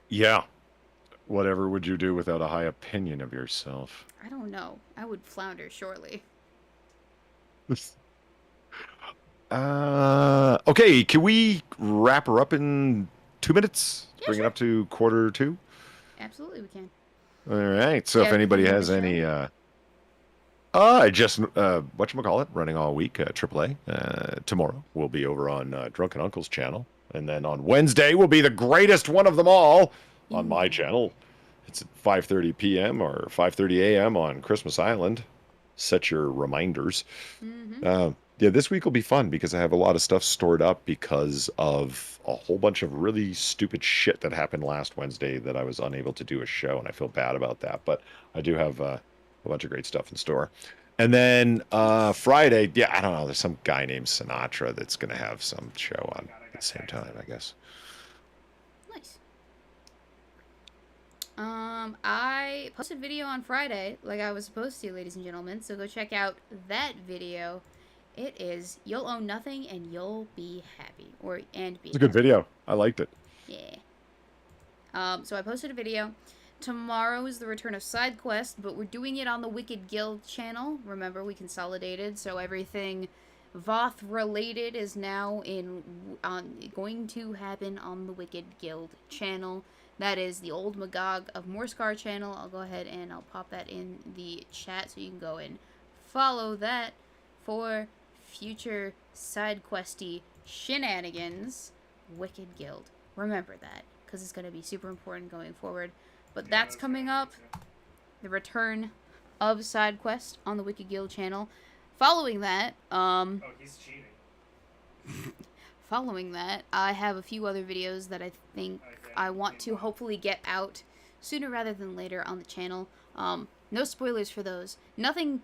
Yeah. Whatever would you do without a high opinion of yourself? I don't know. I would flounder shortly. Okay, can we wrap her up in 2 minutes? Yeah, Bring sure. it up to 1:45? Absolutely, we can. All right. So Yeah, if anybody beginning of has the any, show? I just whatchamacallit, running all week, AAA. Tomorrow we'll be over on Drunken Uncle's channel, and then on Wednesday will be the greatest one of them all on my channel. It's at 5:30 p.m. or 5:30 a.m. on Christmas Island. Set your reminders. Mm-hmm. Yeah, this week will be fun because I have a lot of stuff stored up because of a whole bunch of really stupid shit that happened last Wednesday that I was unable to do a show, and I feel bad about that. But I do have a bunch of great stuff in store. And then Friday, yeah, I don't know. There's some guy named Sinatra that's going to have some show on at the same time, I guess. Nice. I posted a video on Friday, like I was supposed to, ladies and gentlemen. So go check out that video It is. You'll own nothing and you'll be happy. It's a good video. I liked it. Yeah. So I posted a video. Tomorrow is the return of Side Quest, but we're doing it on the Wicked Guild channel. Remember, we consolidated, so everything Voth related is now going to happen on the Wicked Guild channel. That is the old Magog of Morscar channel. I'll go ahead and I'll pop that in the chat so you can go and follow that for future side questy shenanigans. Wicked Guild. Remember that, because it's going to be super important going forward. But that's coming up. The return of Side Quest on the Wicked Guild channel. Following that, Oh, he's cheating. following that, I have a few other videos that I think I want to hopefully get out sooner rather than later on the channel. No spoilers for those. Nothing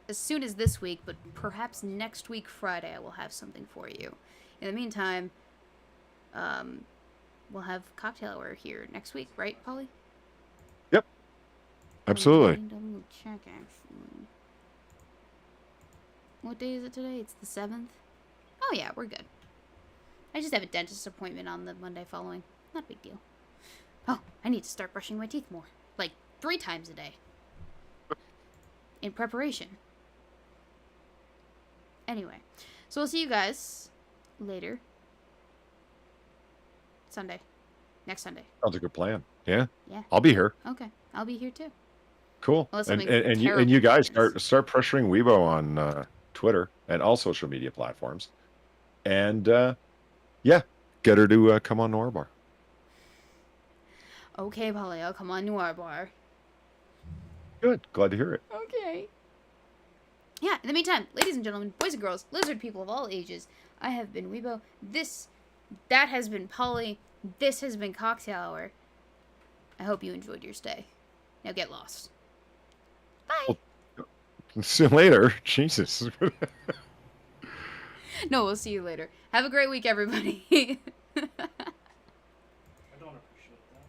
as soon as this week, but perhaps next week Friday I will have something for you. In the meantime, we'll have cocktail hour here next week, right, Polly? Yep. Absolutely. Double check, actually. What day is it today? It's the 7th? Oh yeah, we're good. I just have a dentist appointment on the Monday following. Not a big deal. Oh, I need to start brushing my teeth more. Like 3 times a day. In preparation. Anyway, so we'll see you guys later. Sunday. Next Sunday. Sounds like a good plan. Yeah. Yeah. I'll be here. Okay. I'll be here too. Cool. Unless And something and you terrible guys happens. start pressuring Weebo on Twitter and all social media platforms. And yeah, get her to come on Noir Bar. Okay, Polly, I'll come on Noir Bar. Good. Glad to hear it. Okay. Yeah, in the meantime, ladies and gentlemen, boys and girls, lizard people of all ages, I have been Weebo. That has been Polly. This has been Cocktail Hour. I hope you enjoyed your stay. Now get lost. Bye. See you later. Jesus. No, we'll see you later. Have a great week, everybody. I don't appreciate that.